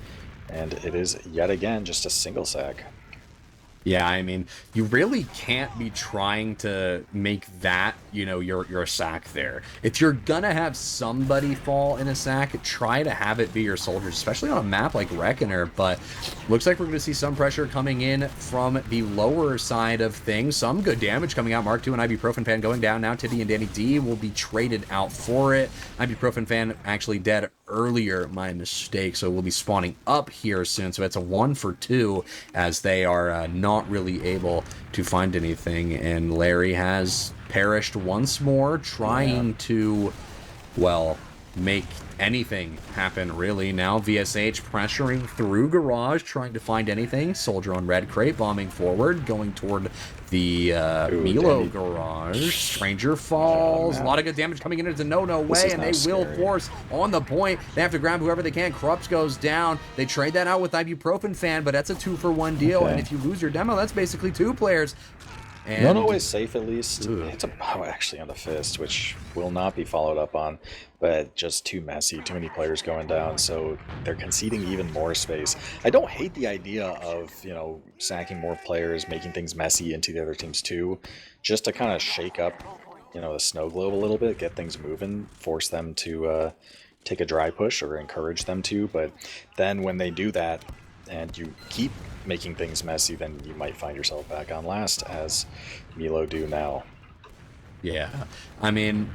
and it is yet again just a single sack. Yeah, I mean, you really can't be trying to make that, you know, your sack there. If you're gonna have somebody fall in a sack, try to have it be your soldiers, especially on a map like Reckoner. But looks like we're gonna see some pressure coming in from the lower side of things. Some good damage coming out. Mark II and Ibuprofen fan going down now. Tibby and Danny D will be traded out for it. Ibuprofen fan actually dead earlier, my mistake, so we'll be spawning up here soon. So it's a 1 for 2 as they are not really able to find anything, and Larry has perished once more trying to, well, make anything happen really. Now VSH pressuring through garage, trying to find anything. Soldier on red crate bombing forward, going toward the MEELO garage. Stranger falls. A lot of good damage coming in. It's a no way, and they will force on the point. They have to grab whoever they can. Krups goes down. They trade that out with Ibuprofen fan, but that's a 2-for-1 deal. And if you lose your demo, that's basically 2 players. And not always safe, at least. It's a actually on the fist, which will not be followed up on, but just too messy, too many players going down, so they're conceding even more space. I don't hate the idea of, you know, sacking more players, making things messy into the other teams too, just to kind of shake up, you know, the snow globe a little bit, get things moving, force them to take a dry push or encourage them to. But then when they do that and you keep making things messy, then you might find yourself back on last, as MEELO do now. Yeah, I mean,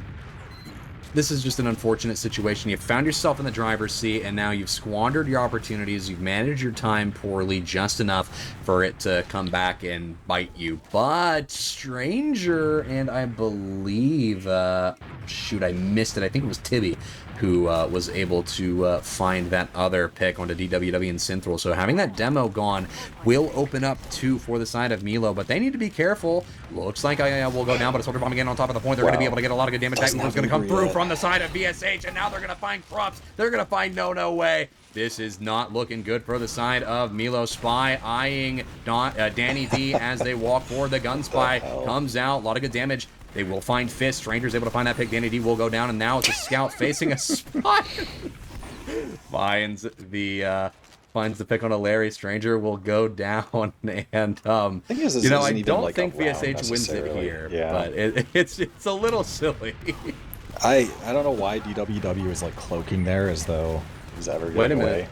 this is just an unfortunate situation. You've found yourself in the driver's seat, and now you've squandered your opportunities. You've managed your time poorly, just enough for it to come back and bite you. But Stranger, and I believe shoot, I missed it. I think it was Tibby who was able to find that other pick onto DWW and Synthral. So having that demo gone will open up 2 for the side of MEELO, but they need to be careful. Looks like I will go down, but a Soldier Bomb again on top of the point. They're going to be able to get a lot of good damage. That Uber's going to come through from the side of VSH, and now they're going to find Krups. They're going to find No Way. This is not looking good for the side of MEELO. Spy eyeing Danny D as they walk forward. The Gun Spy comes out. A lot of good damage. They will find Fist. Stranger's able to find that pick. Danny D will go down, and now it's a Scout facing a Spy. finds the pick on a Larry. Stranger will go down, and you know, I don't think VSH wins it here, but it's a little silly. I don't know why DWW is like cloaking there as though he's ever getting away.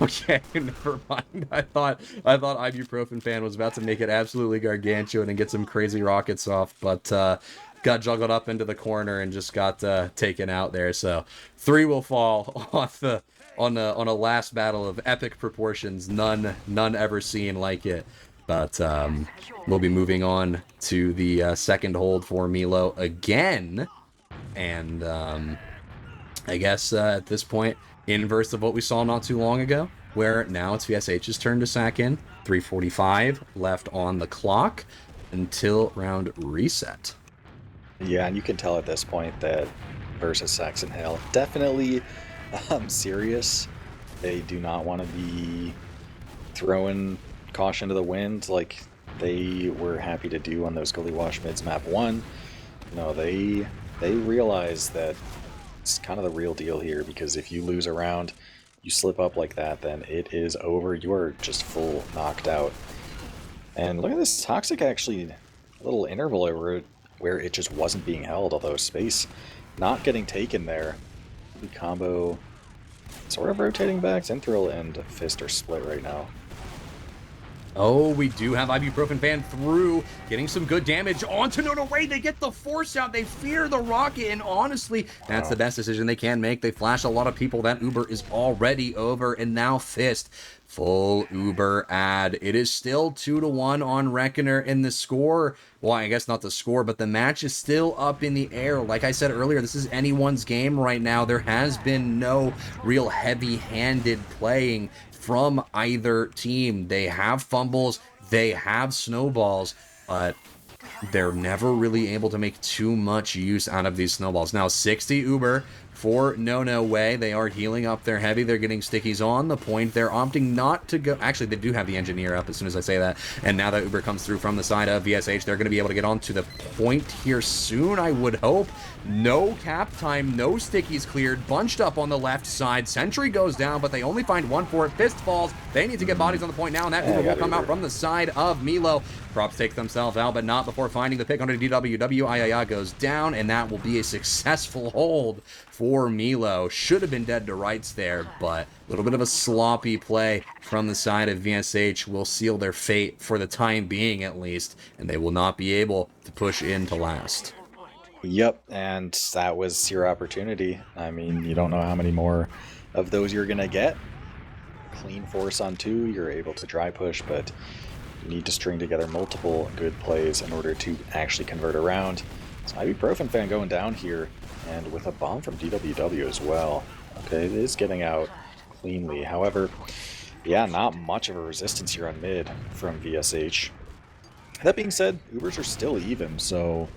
Okay, never mind. I thought Ibuprofen Fan was about to make it absolutely gargantuan and get some crazy rockets off, but got juggled up into the corner and just got taken out there. So 3 will fall on a last battle of epic proportions, none ever seen like it. But we'll be moving on to the second hold for MEELO again, and I guess at this point, inverse of what we saw not too long ago, where now it's VSH's turn to sack in. 3:45 left on the clock until round reset. Yeah, and you can tell at this point that versus Saxon Hale definitely serious. They do not want to be throwing caution to the wind like they were happy to do on those Gullywash mids map 1. No, they realize that it's kind of the real deal here, because if you lose a round, you slip up like that, then it is over. You are just full knocked out. And look at this Toxic, actually, a little interval where it just wasn't being held, although space not getting taken there. The combo sort of rotating back. Zenthrill and Fist are split right now. Oh, we do have Ibuprofen Fan through, getting some good damage onto No Way. They get the force out. They fear the rocket, and honestly, that's the best decision they can make. They flash a lot of people. That Uber is already over, and now Fist. Full Uber ad. It is still 2-1 on Reckoner, and the score, well, I guess not the score, but the match is still up in the air. Like I said earlier, this is anyone's game right now. There has been no real heavy-handed playing from either team. They have fumbles, they have snowballs, but they're never really able to make too much use out of these snowballs. Now 60 Uber for No Way. They are healing up their heavy. They're getting stickies on the point. They're opting not to go. Actually, they do have the engineer up as soon as I say that. And now that Uber comes through from the side of VSH, they're going to be able to get onto the point here soon, I would hope. No cap time, no stickies cleared. Bunched up on the left side. Sentry goes down, but they only find one for it. Fist falls. They need to get bodies on the point now, and that Uber will come out from the side of MEELO. Props take themselves out, but not before finding the pick under DWW. Ayaya goes down, and that will be a successful hold for MEELO. Should have been dead to rights there, but a little bit of a sloppy play from the side of VSH will seal their fate for the time being, at least, and they will not be able to push into last. Yep, and that was your opportunity. I mean, you don't know how many more of those you're going to get. Clean force on 2, you're able to dry push, but you need to string together multiple good plays in order to actually convert around. So Ibuprofen Fan going down here, and with a bomb from DWW as well. Okay, it is getting out cleanly. However, yeah, not much of a resistance here on mid from VSH. That being said, Ubers are still even, so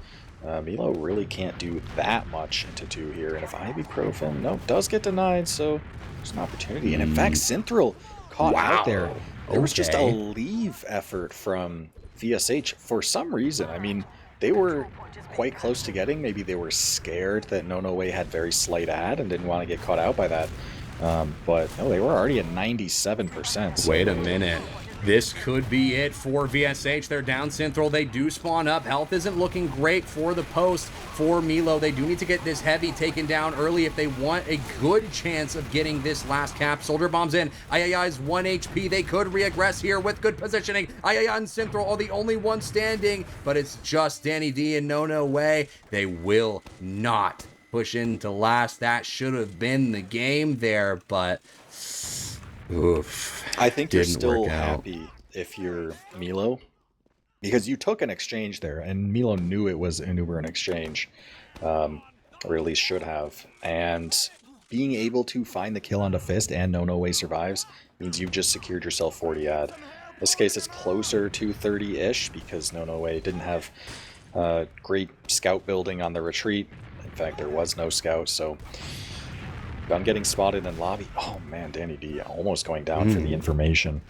MEELO really can't do that much into 2 here. And if Ibuprofen, does get denied, so there's an opportunity. And in fact, Synthrill caught out there. There was just a leave effort from VSH for some reason. I mean, they were quite close to getting. Maybe they were scared that No Way had very slight ad and didn't want to get caught out by that. But no, they were already at 97%. So. Wait a minute. This could be it for VSH. They're down Synthral. They do spawn up. Health isn't looking great for the post for MEELO. They do need to get this heavy taken down early if they want a good chance of getting this last cap. Soldier bombs in. Ayaya's 1 HP. They could reaggress here with good positioning. Ayaya and Synthral are the only ones standing, but it's just Danny D and No Way. They will not push into last. That should have been the game there, but oof. I think you're still happy if you're MEELO, because you took an exchange there, and MEELO knew it was an Uber in exchange. or at least should have. And being able to find the kill onto Fist and No Way survives means you've just secured yourself 40 ad. In this case, it's closer to 30-ish because No Way didn't have great scout building on the retreat. In fact, there was no scout, so I'm getting spotted in lobby. Oh man, Danny D almost going down for the information.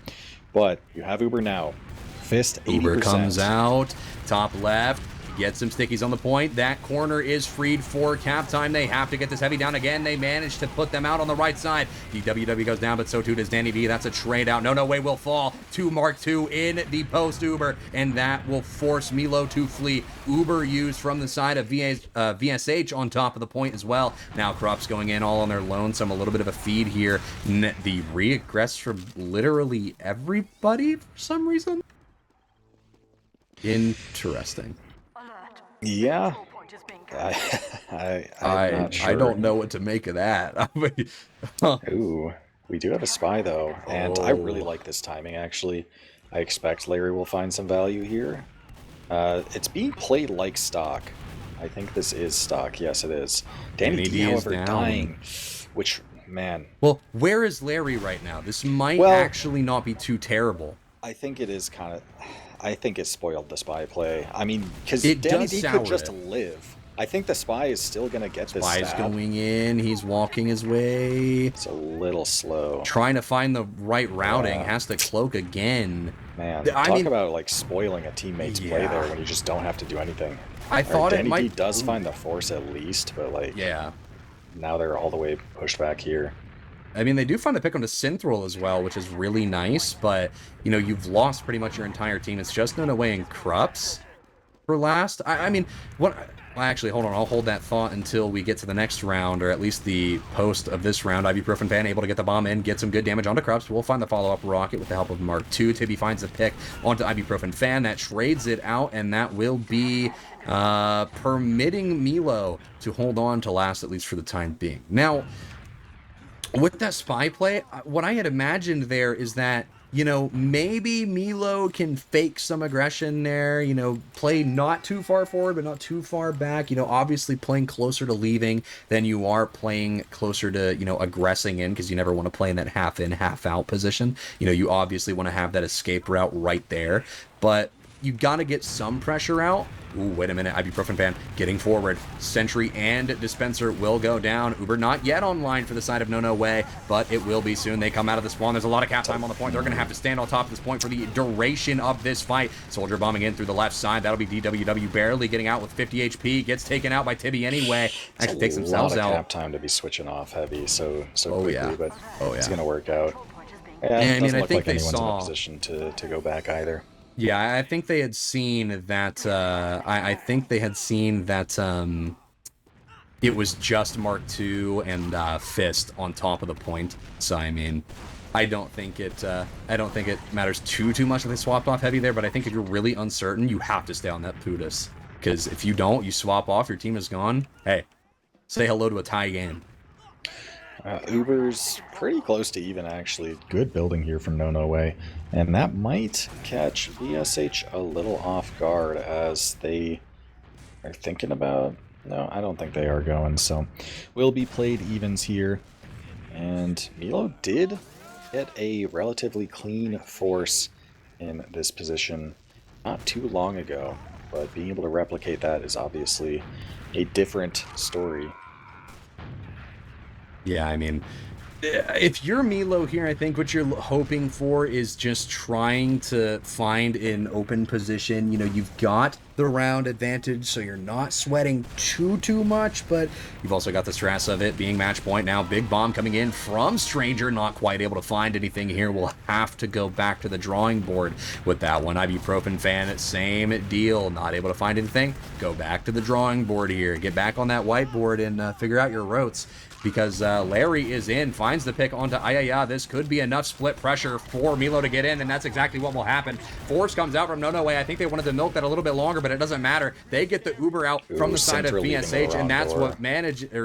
But you have Uber now. Fist 80%. Uber comes out, top left, gets some stickies on the point. That corner is freed for cap time. They have to get this heavy down again. They managed to put them out on the right side. DWW goes down, but so too does Danny D. That's a trade out. No Way will fall to Mark II in the post Uber, and that will force MEELO to flee. Uber used from the side of VSH on top of the point as well. Now Crops going in all on their lonesome. A little bit of a feed here. The regress from literally everybody for some reason. Interesting. Yeah. I'm not sure. I don't know what to make of that. Ooh, we do have a spy though, and I really like this timing actually. I expect Larry will find some value here. It's being played like stock. I think this is stock. Yes, it is. Danny D, however, dying. Which, man. Well, where is Larry right now? This might actually not be too terrible. I think it is kind of... I think it spoiled the spy play. I mean, because Danny D could just live. I think the spy is still going to get this Spy's stab. Going in. He's walking his way. It's a little slow. Trying to find the right routing. Has to cloak again. Man, talk about like spoiling a teammate's play there when you just don't have to do anything. I thought Danny D does find the force at least, but like... Yeah. Now they're all the way pushed back here. I mean, they do find the pick onto Synthroll as well, which is really nice, but, you know, you've lost pretty much your entire team. It's just No Way and Krups for last. I mean, what... Well, actually, hold on. I'll hold that thought until we get to the next round, or at least the post of this round. Ibuprofen Fan able to get the bomb in, get some good damage onto Krups. We'll find the follow-up rocket with the help of Mark II. Tibby finds the pick onto Ibuprofen Fan. That trades it out, and that will be permitting MEELO to hold on to last, at least for the time being. Now, with that spy play, what I had imagined there is that, you know, maybe MEELO can fake some aggression there, you know, play not too far forward, but not too far back, you know, obviously playing closer to leaving than you are playing closer to, you know, aggressing in, because you never want to play in that half in, half out position. You know, you obviously want to have that escape route right there, but you got to get some pressure out. Ooh, wait a minute. Ibuprofen Fan getting forward. Sentry and Dispenser will go down. Uber not yet online for the side of No Way, but it will be soon. They come out of the spawn. There's a lot of cap time on the point. They're going to have to stand on top of this point for the duration of this fight. Soldier bombing in through the left side. That'll be DWW barely getting out with 50 HP. Gets taken out by Tibby anyway. Actually takes themselves out. A lot of cap time to be switching off heavy so quickly, but it's going to work out. Yeah, it I doesn't look think like they anyone's saw... in a position to go back either. Yeah, I think they had seen that, I think they had seen that, it was just Mark II and, Fist on top of the point. So, I mean, I don't think it matters too much that they swapped off heavy there, but I think if you're really uncertain, you have to stay on that Pudus. Because if you don't, you swap off, your team is gone. Hey, say hello to a tie game. Uber's pretty close to even, actually. Good building here from No Way. And that might catch VSH a little off guard as they are thinking about... No, I don't think they are going, so will be played evens here. And MEELO did get a relatively clean force in this position not too long ago, but being able to replicate that is obviously a different story. Yeah, I mean, if you're MEELO here, I think what you're hoping for is just trying to find an open position. You know, you've got the round advantage, so you're not sweating too much, but you've also got the stress of it being match point. Now, big bomb coming in from Stranger, not quite able to find anything here. We'll have to go back to the drawing board with that one. Ibuprofen Fan, same deal, not able to find anything. Go back to the drawing board here. Get back on that whiteboard and figure out your routes. Because Larry is in, finds the pick onto Ayaya. This could be enough split pressure for MEELO to get in, and that's exactly what will happen. Force comes out from No Way. I think they wanted to milk that a little bit longer, but it doesn't matter. They get the Uber out from the side of VSH, and that's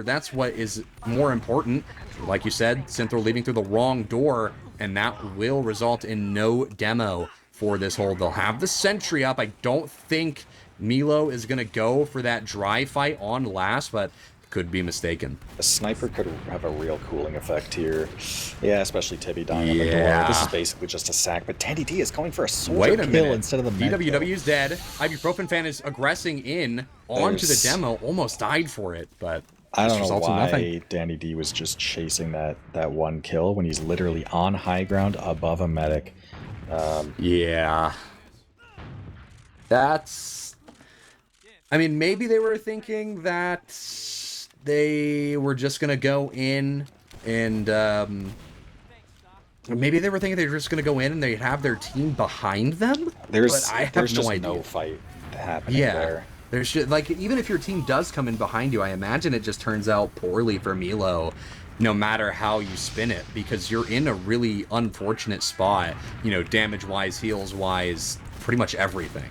that's what is more important. Like you said, Synthroll leaving through the wrong door, and that will result in no demo for this hold. They'll have the sentry up. I don't think MEELO is going to go for that dry fight on last, but could be mistaken. A sniper could have a real cooling effect here. Yeah, especially Tibby dying on the door. This is basically just a sack, but Dandy D is going for a soldier kill instead of the med kill. DWW's dead. Ibuprofen fan is aggressing in onto the demo. Almost died for it, but I don't know why Dandy D was just chasing that one kill when he's literally on high ground above a medic. Yeah. That's... I mean, maybe they were thinking that they were just going to go in and... maybe they were thinking they were just going to go in and they'd have their team behind them? There's no fight happening there. There's just, like, even if your team does come in behind you, I imagine it just turns out poorly for MEELO, no matter how you spin it, because you're in a really unfortunate spot, you know, damage-wise, heals-wise, pretty much everything.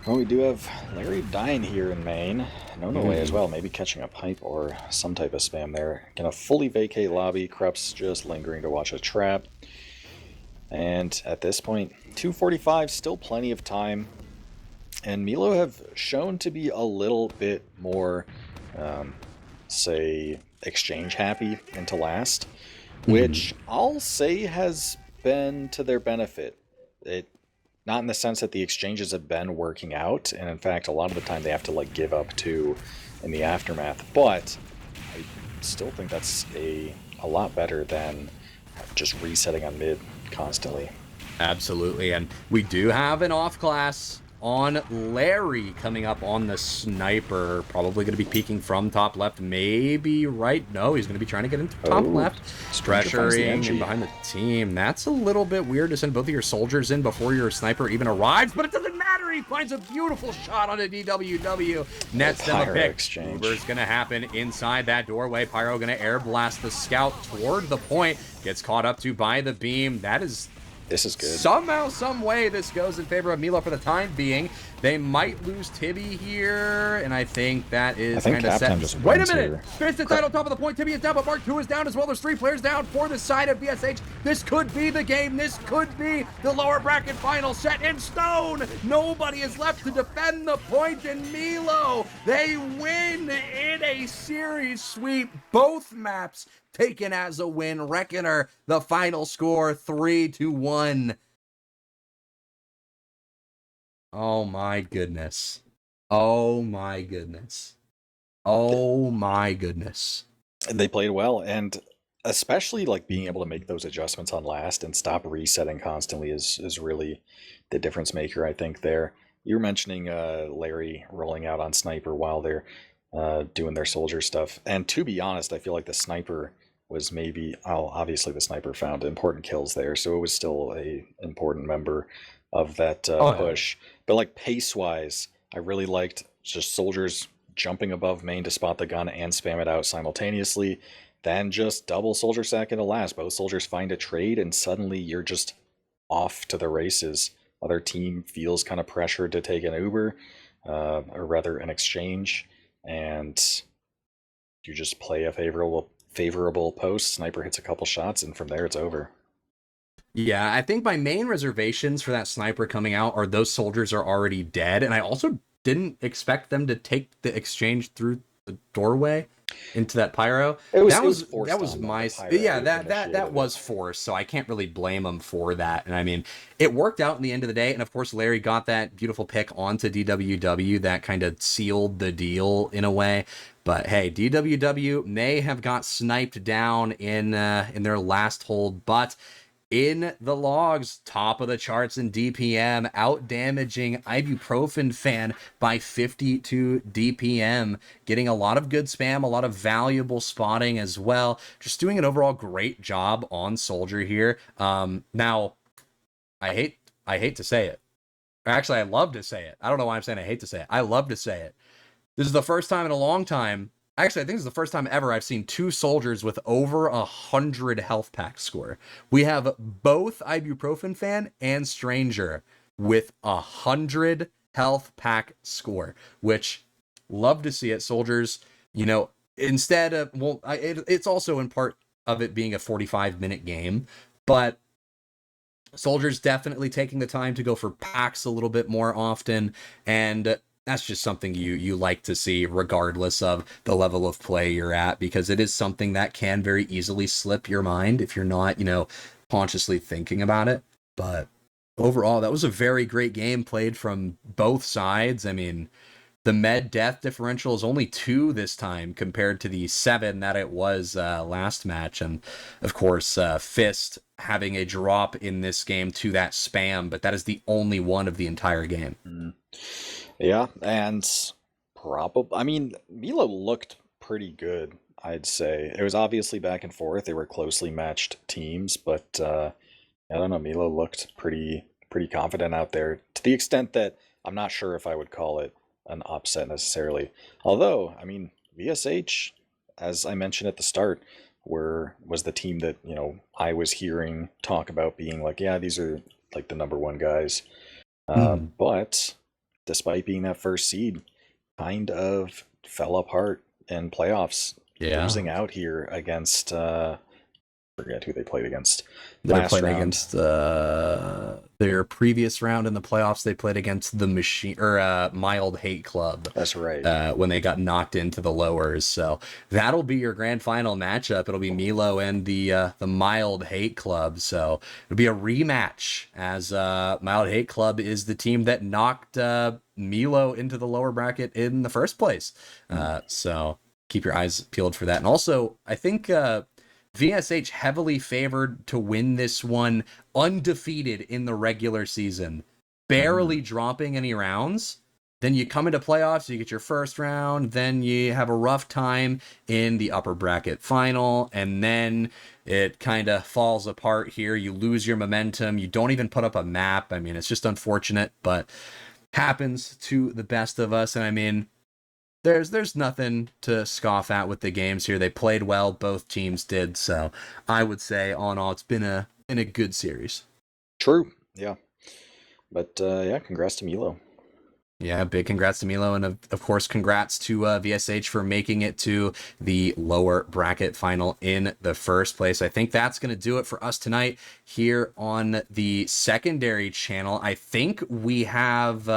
Well, we do have Larry dying here in main. No way as well, maybe catching a pipe or some type of spam there. Gonna fully vacate lobby, Krupp's just lingering to watch a trap. And at this point, 2:45, still plenty of time. And MEELO have shown to be a little bit more, say, exchange happy into last, which I'll say has been to their benefit. Not in the sense that the exchanges have been working out, and in fact, a lot of the time they have to like give up to in the aftermath, but I still think that's a lot better than just resetting on mid constantly. Absolutely, and we do have an off class on Larry coming up on the sniper. Probably going to be peeking from top left, maybe right. No, he's going to be trying to get into top left. Pressuring in behind the team. That's a little bit weird to send both of your soldiers in before your sniper even arrives, but it doesn't matter. He finds a beautiful shot on a DWW. Nets them a pick. Uber's going to happen inside that doorway. Pyro going to air blast the scout toward the point. Gets caught up to by the beam. This is good. Somehow, some way, this goes in favor of MEELO for the time being. They might lose Tibby here, and I think that is kind of set. Wait a minute! Finish the title, top of the point. Tibby is down, but Mark 2 is down as well. There's 3 players down for the side of VSH. This could be the game. This could be the lower bracket final set in stone. Nobody is left to defend the point in MEELO. They win in a series sweep. Both maps taken as a win. Reckoner, the final score, 3-1. Oh my goodness. Oh my goodness. Oh my goodness. They played well, and especially like being able to make those adjustments on last and stop resetting constantly is really the difference maker, I think, there. You were mentioning Larry rolling out on sniper while they're doing their soldier stuff. And to be honest, I feel like the sniper was maybe, obviously the sniper found important kills there, so it was still a important member of that push. But like pace-wise, I really liked just soldiers jumping above main to spot the gun and spam it out simultaneously, then just double soldier sack into last. Both soldiers find a trade, and suddenly you're just off to the races. Other team feels kind of pressured to take an Uber, or rather an exchange, and you just play a favorable post. Sniper hits a couple shots, and from there it's over. Yeah, I think my main reservations for that sniper coming out are those soldiers are already dead, and I also didn't expect them to take the exchange through the doorway into that pyro. That was my that was forced, so I can't really blame them for that. And I mean, it worked out in the end of the day, and of course Larry got that beautiful pick onto DWW that kind of sealed the deal in a way. But hey, DWW may have got sniped down in their last hold, but in the logs, top of the charts in DPM, out damaging Ibuprofen fan by 52 DPM, getting a lot of good spam, a lot of valuable spotting as well. Just doing an overall great job on Soldier here. Now, I hate to say it. Actually, I love to say it. I don't know why I'm saying I hate to say it. I love to say it. This is the first time in a long time. Actually, I think this is the first time ever I've seen 2 soldiers with over 100 health pack score. We have both Ibuprofen fan and Stranger with 100 health pack score, which love to see it. Soldiers, you know, instead of, well, it's also in part of it being a 45-minute game, but Soldiers definitely taking the time to go for packs a little bit more often, and that's just something you like to see regardless of the level of play you're at, because it is something that can very easily slip your mind if you're not, consciously thinking about it. But overall, that was a very great game played from both sides. I mean, the med death differential is only 2 this time compared to the 7 that it was last match. And of course, Fist having a drop in this game to that spam, but that is the only one of the entire game. Yeah, and I mean, MEELO looked pretty good, I'd say. It was obviously back and forth. They were closely matched teams, but I don't know, MEELO looked pretty confident out there, to the extent that I'm not sure if I would call it an upset necessarily. Although, I mean, VSH, as I mentioned at the start, was the team that, I was hearing talk about being like, yeah, these are like the number one guys. But despite being that first seed, kind of fell apart in playoffs, losing out here against forget who they played against. They played against their previous round in the playoffs. They played against the Mild Hate Club. That's right. When they got knocked into the lowers. So that'll be your grand final matchup. It'll be MEELO and the Mild Hate Club. So it'll be a rematch, as Mild Hate Club is the team that knocked MEELO into the lower bracket in the first place. So keep your eyes peeled for that. And also, I think VSH heavily favored to win this one undefeated in the regular season, barely dropping any rounds. Then you come into playoffs, you get your first round, then you have a rough time in the upper bracket final, and then it kind of falls apart here. You lose your momentum. You don't even put up a map. I mean, it's just unfortunate, but happens to the best of us. And I mean, there's nothing to scoff at with the games here. They played well, both teams did. So I would say, all in all, it's been a good series. True, yeah. But yeah, congrats to MEELO. Yeah, big congrats to MEELO, and of course, congrats to VSH for making it to the lower bracket final in the first place. I think that's going to do it for us tonight here on the secondary channel. I think we have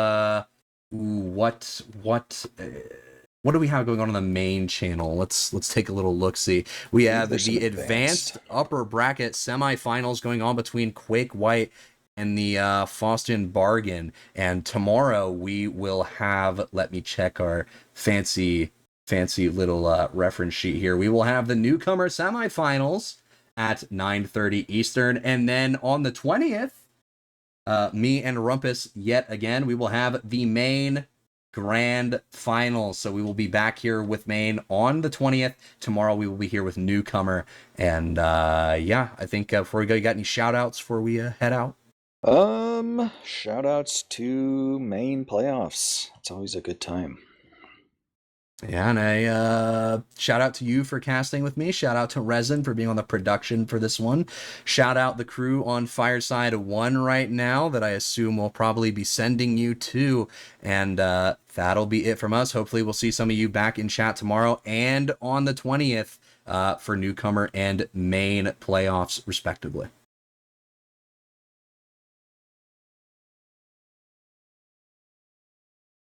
what do we have going on the main channel? Let's take a little look-see. We have the advanced upper bracket semifinals going on between Quake White and the Foston Bargain. And tomorrow we will have, let me check our fancy little reference sheet here. We will have the newcomer semifinals at 9:30 Eastern. And then on the 20th, me and Rumpus, yet again, we will have the main grand final. So we will be back here with main on the 20th. Tomorrow we will be here with newcomer. And yeah, I think before we go, you got any shout outs before we head out? Shout outs to main playoffs. It's always a good time. Yeah, and I shout out to you for casting with me. Shout out to Resin for being on the production for this one. Shout out the crew on Fireside 1 right now that I assume we'll probably be sending you to. And that'll be it from us. Hopefully we'll see some of you back in chat tomorrow and on the 20th for newcomer and main playoffs, respectively.